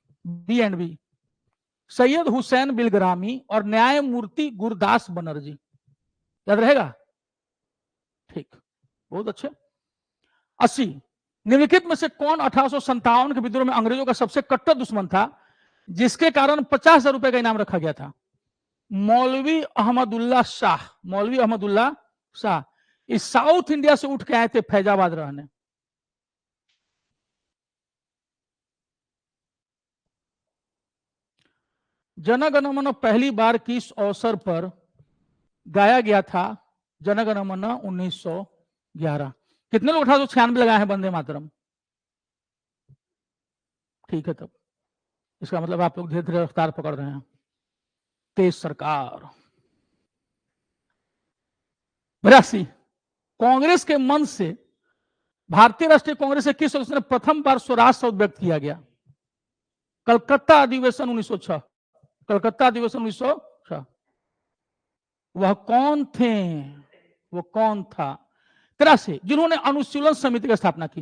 B&B, सैयद हुसैन बिलग्रामी और न्यायमूर्ति गुरदास बनर्जी, याद रहेगा? ठीक, बहुत अच्छे। 80 निम्नलिखित में से कौन 1857 के विद्रोह में अंग्रेजों का सबसे कट्टर दुश्मन था जिसके कारण 50,000 रुपए का इनाम रखा गया था? मौलवी अहमदुल्ला शाह। मौलवी अहमदुल्ला शाह इस साउथ इंडिया से उठ के आए थे फैजाबाद रहने। जनगण मन पहली बार किस अवसर पर गाया गया था? जनगण मन 1911। कितने लोग 1896 लगाए हैं वंदे मातरम? ठीक है, तब इसका मतलब आप लोग धीरे धीरे रफ्तार पकड़ रहे हैं। तेज सरकार। 82 कांग्रेस के मंच से भारतीय राष्ट्रीय कांग्रेस के किस सदस्य ने प्रथम बार स्वराज शब्द व्यक्त किया गया? कलकत्ता अधिवेशन 1906। कलकत्ता अधिवेशन 1906। वह कौन थे? वो कौन था? 83 जिन्होंने अनुशीलन समिति की स्थापना की?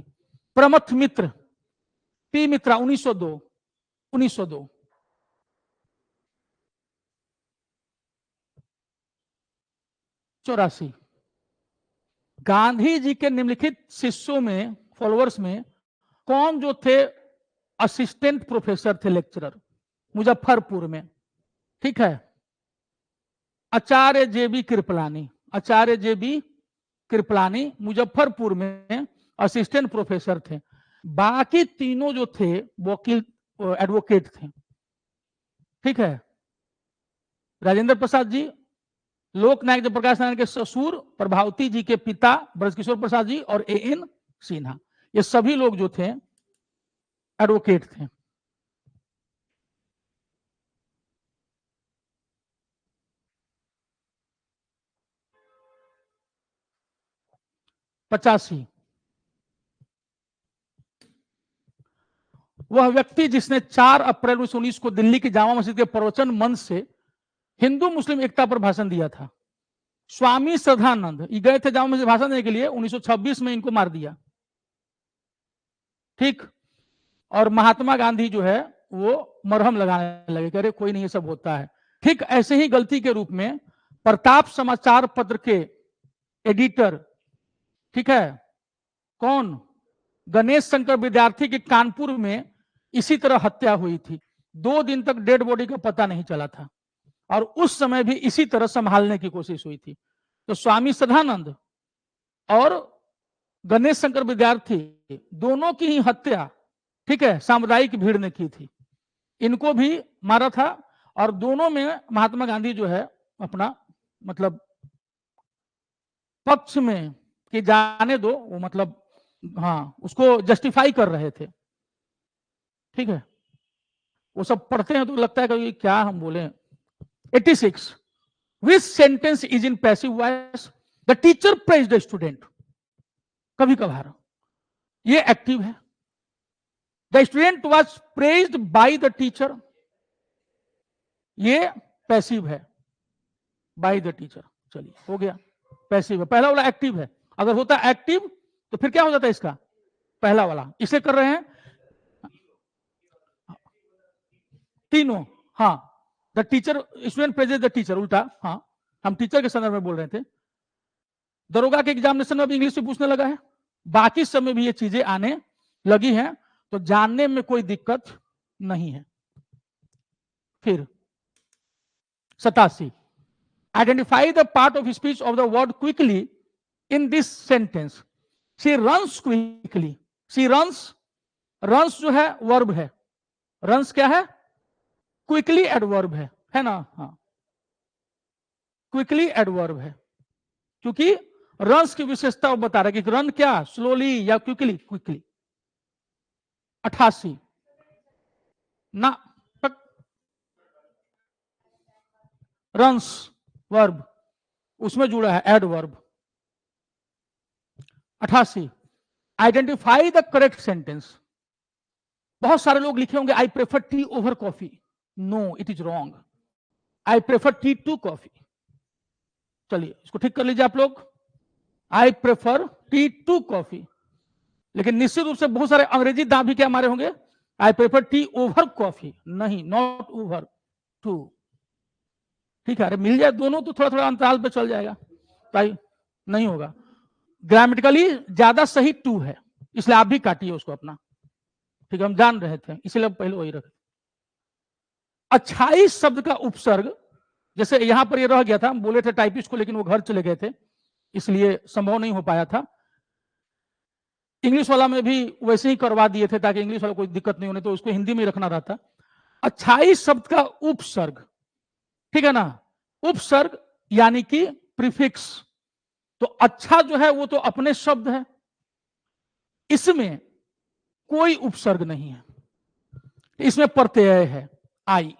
प्रमथ मित्र, पी मित्रा 1902। 1902। 84 गांधी जी के निम्नलिखित शिष्यों में, फॉलोअर्स में कौन जो थे असिस्टेंट प्रोफेसर थे, लेक्चरर मुजफ्फरपुर में? ठीक है, आचार्य जेबी कृपलानी। आचार्य जेबी कृपलानी मुजफ्फरपुर में असिस्टेंट प्रोफेसर थे। बाकी तीनों जो थे वकील, एडवोकेट थे, ठीक है। राजेंद्र प्रसाद जी, लोकनायक जयप्रकाश नारायण के ससुर, प्रभावती जी के पिता ब्रजकिशोर प्रसाद जी और A.N. सिन्हा, ये सभी लोग जो थे एडवोकेट थे। पचासी वह व्यक्ति जिसने 4 अप्रैल 1919 को दिल्ली की जामा मस्जिद के प्रवचन मंच से हिंदू मुस्लिम एकता पर भाषण दिया था? स्वामी श्रद्धानंद। ये गए थे जामा मस्जिद भाषण देने के लिए, 1926 में इनको मार दिया, ठीक। और महात्मा गांधी जो है वो मरहम लगाने लगे, कह रहे कोई नहीं, ये सब होता है। ठीक ऐसे ही गलती के रूप में प्रताप समाचार पत्र के एडिटर ठीक है, कौन, गणेश शंकर विद्यार्थी की कानपुर में इसी तरह हत्या हुई थी। 2 दिन तक डेड बॉडी का पता नहीं चला था और उस समय भी इसी तरह संभालने की कोशिश हुई थी। तो स्वामी सदानंद और गणेश शंकर विद्यार्थी दोनों की ही हत्या, ठीक है, सामुदायिक भीड़ ने की थी। इनको भी मारा था और दोनों में महात्मा गांधी जो है अपना मतलब पक्ष में कि जाने दो, वो मतलब हाँ उसको जस्टिफाई कर रहे थे। ठीक है, वो सब पढ़ते हैं तो लगता है कि क्या हम बोले। 86 विच sentence is in passive voice, the teacher praise the student, कभी कभार ये एक्टिव है। The student was praised by the teacher, ये पैसिव है, बाय द टीचर। चलिए हो गया, पैसिव है। पहला वाला एक्टिव है, अगर होता एक्टिव तो फिर क्या हो जाता है इसका, पहला वाला। इसे कर रहे हैं तीनों। हाँ, the teacher, student praises the teacher, उल्टा। हाँ, हम टीचर के संदर्भ में बोल रहे थे। दरोगा के एग्जामिनेशन में अब इंग्लिश में पूछने लगा है, बाकी सब में भी ये चीजें आने लगी हैं, तो जानने में कोई दिक्कत नहीं है। फिर 87 identify the part of speech of the word quickly in this sentence. She runs quickly, she runs, runs जो है वर्ब है, रन्स क्या है, क्विकली एडवर्ब है ना। हाँ, क्विकली एडवर्ब है, क्योंकि रन्स की विशेषता वो बता रहा है कि रन क्या, स्लोली या क्विकली, क्विकली। 88 ना, रन्स वर्ब, उसमें जुड़ा है adverb. 88 identify the correct sentence. बहुत सारे लोग लिखे होंगे I prefer tea over coffee, no it is wrong, I prefer tea to coffee. चलिए इसको ठीक कर लीजिए आप लोग, I prefer tea to coffee. लेकिन निश्चित रूप से बहुत सारे अंग्रेजी दांव भी क्या हमारे होंगे, I prefer tea over coffee, नहीं, नॉट ओवर टू। ठीक है, अरे मिल जाए दोनों तो थोड़ा थोड़ा अंतराल पे चल जाएगा, भाई नहीं होगा। ग्रामेटिकली ज्यादा सही टू है, इसलिए आप भी काटिए उसको अपना। ठीक है, हम जान रहे थे इसलिए पहले वही रखे। अच्छाई शब्द का उपसर्ग, जैसे यहां पर ये रह गया था, हम बोले थे टाइपिस्ट को, लेकिन वो घर चले गए थे इसलिए संभव नहीं हो पाया था। इंग्लिश वाला में भी वैसे ही करवा दिए थे ताकि इंग्लिश वाला कोई दिक्कत नहीं होने, तो उसको हिंदी में ही रखना रहता। अच्छाई शब्द का उपसर्ग, ठीक है ना, उपसर्ग यानी कि प्रीफिक्स। तो अच्छा जो है वो तो अपने शब्द है, इसमें कोई उपसर्ग नहीं है, इसमें प्रत्यय है आई।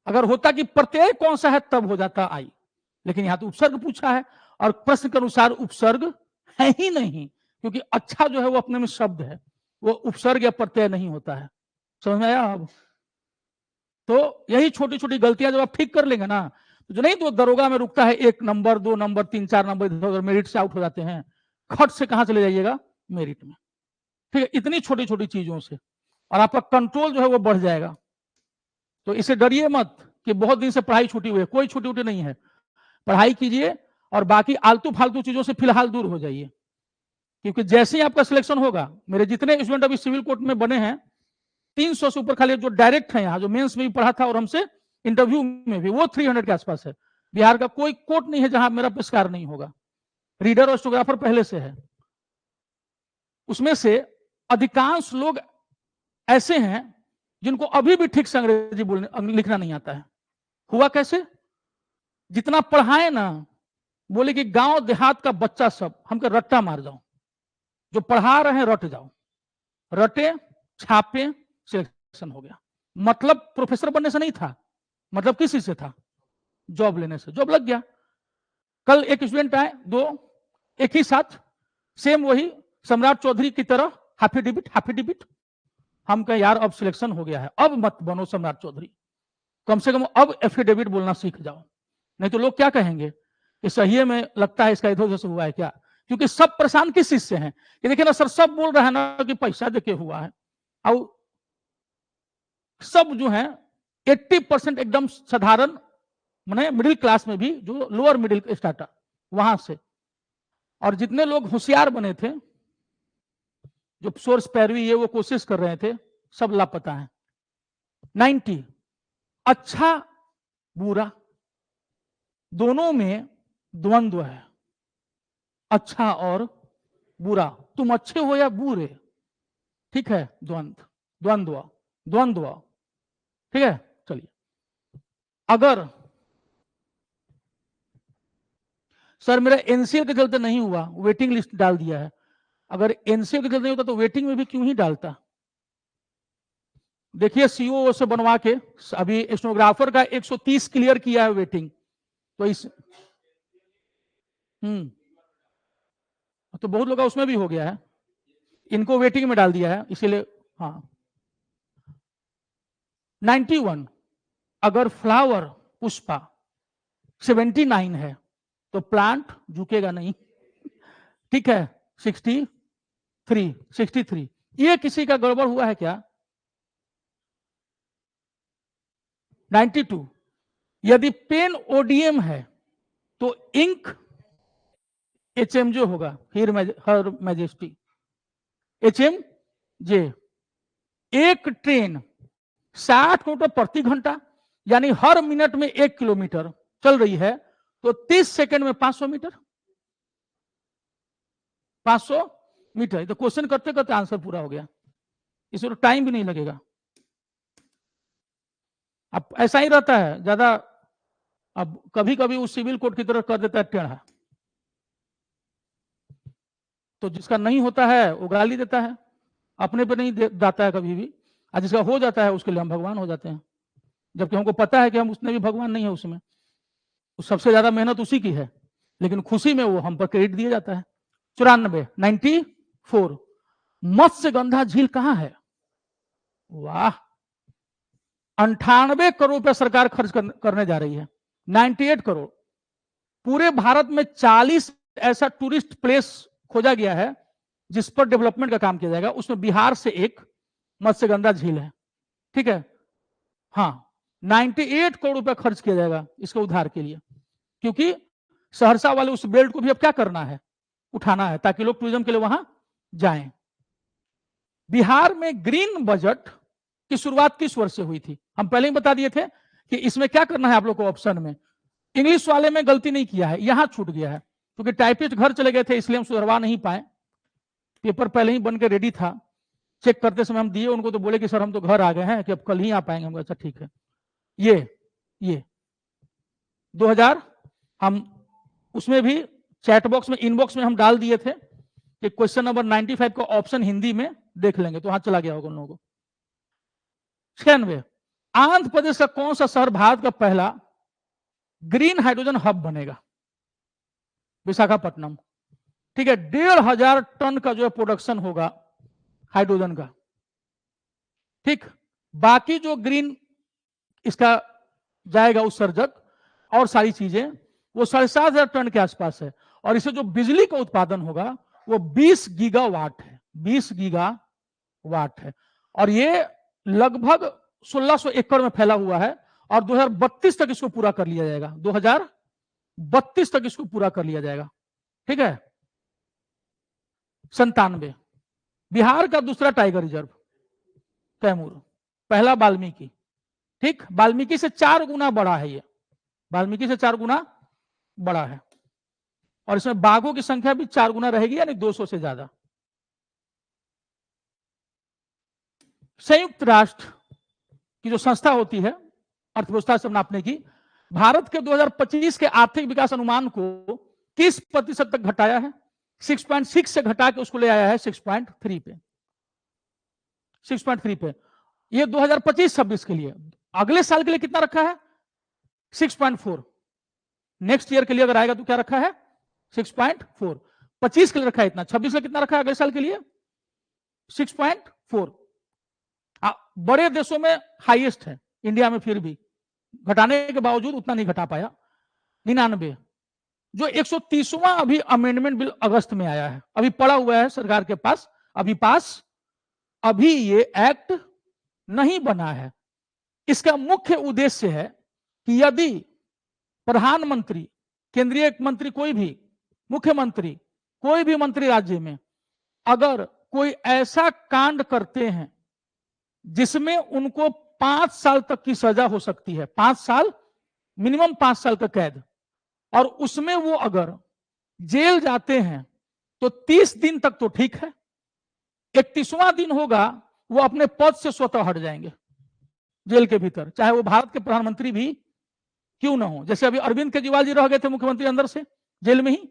अगर होता कि प्रत्यय कौन सा है तब हो जाता आई, लेकिन यहां तो उपसर्ग पूछा है और प्रश्न के अनुसार उपसर्ग है ही नहीं, क्योंकि अच्छा जो है वो अपने में शब्द है, वो उपसर्ग या प्रत्यय नहीं होता है। समझ में आया अब? तो यही छोटी छोटी गलतियां जब आप ठीक कर लेंगे ना, तो जो नहीं तो दरोगा में रुकता है 1 नंबर 2 नंबर 3 4 नंबर, इधर मेरिट से आउट हो जाते हैं, खट से कहां चले जाइएगा, मेरिट में। ठीक है, इतनी छोटी छोटी चीजों से और आपका कंट्रोल जो है वो बढ़ जाएगा। तो इसे डरिए मत कि बहुत दिन से पढ़ाई छूटी हुई है, कोई छुट्टी उठी नहीं है। पढ़ाई कीजिए और बाकी आलतू फालतू चीजों से फिलहाल दूर हो जाइए, क्योंकि जैसे ही आपका सिलेक्शन होगा, मेरे जितने स्टूडेंट अभी सिविल कोर्ट में बने हैं 300 से ऊपर, खाली जो डायरेक्ट है यहाँ, जो मेंस में भी पढ़ा था और हमसे इंटरव्यू में भी, वो 300 के आसपास है। बिहार का कोई कोर्ट नहीं है जहां मेरा पुरस्कार नहीं होगा। रीडर और स्टोग्राफर पहले से है। उसमें से अधिकांश लोग ऐसे हैं जिनको अभी भी ठीक से अंग्रेजी बोलने लिखना नहीं आता है। हुआ कैसे? जितना पढ़ाए ना, बोले कि गांव देहात का बच्चा सब हमको रट्टा मार जाओ, जो पढ़ा रहे हैं रट जाओ, रटे छापे, सिलेक्शन हो गया। मतलब प्रोफेसर बनने से नहीं था, मतलब किसी से था, जॉब लेने से, जॉब लग गया। कल एक स्टूडेंट आए, 2 एक ही साथ, सेम वही सम्राट चौधरी की तरह, हाफी डिबिट। हम कहें यार अब सिलेक्शन हो गया है, अब मत बनो सम्राट चौधरी, कम से कम अब एफिडेविट बोलना सीख जाओ, नहीं तो लोग क्या कहेंगे कि सही में लगता है इसका इधर उधर से हुआ है क्या। क्योंकि सब परेशान किस चीज से हैं कि देखिए ना सर, सब बोल रहे हैं ना कि पैसा देके हुआ है, और सब जो है 80% एकदम साधारण, माने मिडिल क्लास में भी, जो लोअर मिडिल स्टार्टर वहां से, और जितने लोग होशियार बने थे, जो सोर्स पैरवी ये वो कोशिश कर रहे थे, सब लापता है। 90 अच्छा बुरा दोनों में द्वंद्व है, अच्छा और बुरा, तुम अच्छे हो या बुरे, ठीक है, द्वंद्व द्वंद्व, ठीक है। चलिए, अगर सर मेरा एनसीएल के चलते नहीं हुआ, वेटिंग लिस्ट डाल दिया है, अगर एनसीएल के चलते नहीं होता तो वेटिंग में भी क्यों ही डालता। देखिए सीओ से बनवा के अभी स्टेनोग्राफर का 130 क्लियर किया है वेटिंग, तो इस तो बहुत लोग उसमें भी हो गया है, इनको वेटिंग में डाल दिया है इसीलिए। हाँ 91 अगर फ्लावर पुष्पा 79 है तो प्लांट झुकेगा नहीं, ठीक है। 63 ये किसी का गड़बड़ हुआ है क्या। 92 यदि पेन ओडीएम है तो इंक एचएम जो होगा, हर मैजेस्टी एचएम जे। एक ट्रेन 60 किलोमीटर प्रति घंटा यानी हर मिनट में 1 किलोमीटर चल रही है, तो 30 सेकंड में 500 मीटर, 500 मीटर। तो क्वेश्चन करते करते आंसर पूरा हो गया, इसमें तो टाइम भी नहीं लगेगा। अब ऐसा ही रहता है ज्यादा, अब कभी कभी उस सिविल कोड की तरह कर देता है टेढ़ा, तो जिसका नहीं होता है वो गाली देता है, अपने पे नहीं जाता है कभी भी, और जिसका हो जाता है उसके लिए हम भगवान हो जाते हैं, जबकि हमको पता है कि हम उसने भी भगवान नहीं है उसमें, सबसे ज्यादा मेहनत उसी की है, लेकिन खुशी में वो हम पर क्रेडिट दिया जाता है। 94 मत्स्यगंधा झील कहां है। वाह, 98 करोड़ रुपया सरकार खर्च करने जा रही है। 98 करोड़। पूरे भारत में 40 ऐसा टूरिस्ट प्लेस खोजा गया है जिस पर डेवलपमेंट का काम किया जाएगा, उसमें बिहार से एक मत्स्यगंधा झील है, ठीक है। हाँ 98 करोड़ रुपया खर्च किया जाएगा इसके उद्धार के लिए, क्योंकि सहरसा वाले उस बेल्ट को भी अब क्या करना है, उठाना है, ताकि लोग टूरिज्म के लिए वहां जाएं। बिहार में ग्रीन बजट की शुरुआत किस वर्ष से हुई थी, हम पहले ही बता दिए थे कि इसमें क्या करना है आप लोग को ऑप्शन में। इंग्लिश वाले में गलती नहीं किया है, यहां छूट गया है, क्योंकि टाइपिस्ट घर चले गए थे इसलिए हम सुधरवा नहीं पाए, पेपर पहले ही बन के रेडी था, चेक करते समय हम दिए उनको तो बोले कि सर हम तो घर आ गए हैं कि अब कल ही आ पाएंगे। हम अच्छा ठीक है। ये 2000 हम उसमें भी चैट बॉक्स में इनबॉक्स में हम डाल दिए थे कि क्वेश्चन नंबर 95 का ऑप्शन हिंदी में देख लेंगे, तो वहां चला गया होगा उन लोगों को। 96 आंध्र प्रदेश का कौन सा शहर भारत का पहला ग्रीन हाइड्रोजन हब बनेगा। विशाखापट्टनम, ठीक है। 1500 टन का जो है प्रोडक्शन होगा हाइड्रोजन का, ठीक। बाकी जो ग्रीन इसका जाएगा उत्सर्जक और सारी चीजें वो 7,500 टन के आसपास है, और इससे जो बिजली का उत्पादन होगा वो 20 गीगावाट है, 20 गीगावाट है, और ये लगभग 1600 एकड़ में फैला हुआ है, और 2032 तक इसको पूरा कर लिया जाएगा, 2032 तक इसको पूरा कर लिया जाएगा, ठीक है। 97 बिहार का दूसरा टाइगर रिजर्व कैमूर, पहला वाल्मीकि, ठीक। वाल्मीकि से 4 गुना बड़ा है, ये वाल्मीकि से 4 गुना बड़ा है, और इसमें बाघों की संख्या भी 4 गुना रहेगी, यानी 200 से ज्यादा। संयुक्त राष्ट्र की जो संस्था होती है अर्थव्यवस्था से नापने की, भारत के 2025 के आर्थिक विकास अनुमान को किस प्रतिशत तक घटाया है। 6.6 से घटा के उसको ले आया है 6.3 पे, 6.3 पे। ये 2025-26 के लिए। अगले साल के लिए कितना रखा है 6.4। नेक्स्ट ईयर के लिए अगर आएगा तो क्या रखा है 6.4। 25 के लिए रखा है इतना, 26 के लिए कितना रखा है अगले साल के लिए 6.4। बड़े देशों में हाईएस्ट है, इंडिया में फिर भी घटाने के बावजूद उतना नहीं घटा पाया। 99 जो 130वां अभी अमेंडमेंट बिल अगस्त में आया है, अभी पड़ा हुआ है सरकार के पास, अभी पास, अभी ये एक्ट नहीं बना है। इसका मुख्य उद्देश्य है कि यदि प्रधानमंत्री, केंद्रीय मंत्री, कोई भी मुख्यमंत्री कोई भी मंत्री राज्य में अगर कोई ऐसा कांड करते हैं जिसमें उनको 5 साल तक की सजा हो सकती है, 5 साल, मिनिमम 5 साल का कैद, और उसमें वो अगर जेल जाते हैं तो 30 दिन तक तो ठीक है, 31वां दिन होगा वो अपने पद से स्वतः हट जाएंगे जेल के भीतर, चाहे वो भारत के प्रधानमंत्री भी क्यों ना हो। जैसे अभी अरविंद केजरीवाल जी रह गए थे मुख्यमंत्री अंदर से जेल में ही,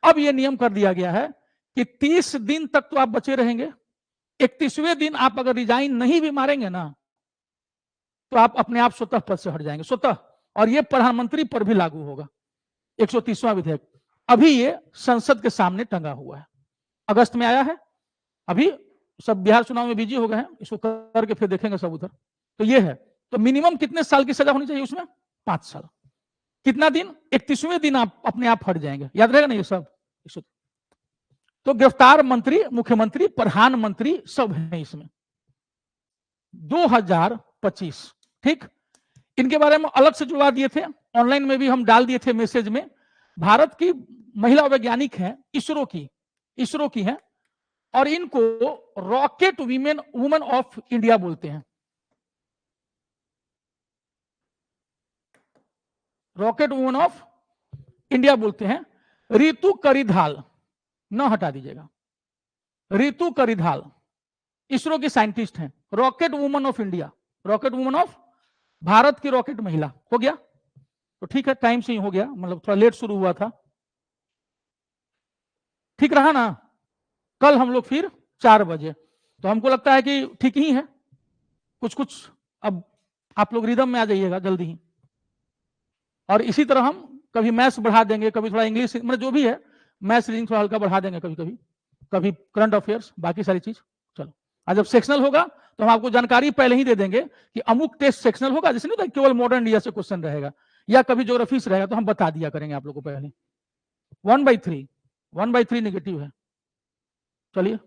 अब ये नियम कर दिया गया है कि 30 दिन तक तो आप बचे रहेंगे, 31वें दिन आप अगर रिजाइन नहीं भी मारेंगे ना तो आप अपने आप स्वतः पद से हट जाएंगे, स्वतः। और ये प्रधानमंत्री पर भी लागू होगा, 130वां विधेयक अभी ये संसद के सामने टंगा हुआ है, अगस्त में आया है, अभी सब बिहार चुनाव में बिजी हो गए हैं, इसको करके फिर देखेंगे सब उधर। तो ये है, तो मिनिमम कितने साल की सजा होनी चाहिए उसमें? 5 साल। कितना दिन? 31वें दिन आप अपने आप हट जाएंगे, याद रहेगा ना ये सब। तो गिरफ्तार मंत्री, मुख्यमंत्री, प्रधानमंत्री सब है इसमें 2025, ठीक। इनके बारे में अलग से जुड़वा दिए थे, ऑनलाइन में भी हम डाल दिए थे मैसेज में। भारत की महिला वैज्ञानिक हैं, इसरो की हैं, और इनको रॉकेट वुमेन ऑफ इंडिया बोलते हैं, रॉकेट वुमेन ऑफ इंडिया बोलते हैं। रितु करिधाल, न हटा दीजिएगा, रितु करिधाल इसरो की साइंटिस्ट हैं, rocket women of India, rocket women of Bharat की रॉकेट महिला। हो गया तो ठीक है, टाइम से ही हो गया, मतलब थोड़ा लेट शुरू हुआ था, ठीक रहा ना। कल हम लोग फिर 4 बजे, तो हमको लगता है कि ठीक ही है, कुछ अब आप लोग रिदम में आ जाइएगा जल्दी ही। और इसी तरह हम कभी मैथ्स बढ़ा देंगे, कभी थोड़ा इंग्लिश, मतलब जो भी है, मैथ्स रीडिंग थोड़ा हल्का बढ़ा देंगे, कभी करंट अफेयर्स, बाकी सारी चीज। चलो, आज जब सेक्शनल होगा तो हम आपको जानकारी पहले ही दे देंगे कि अमुक टेस्ट सेक्शनल होगा, जैसे नहीं केवल मॉडर्न इंडिया से क्वेश्चन रहेगा या कभी ज्योग्राफी से रहेगा, तो हम बता दिया करेंगे आप लोगों को पहले। 1/3 नेगेटिव है। चलिए।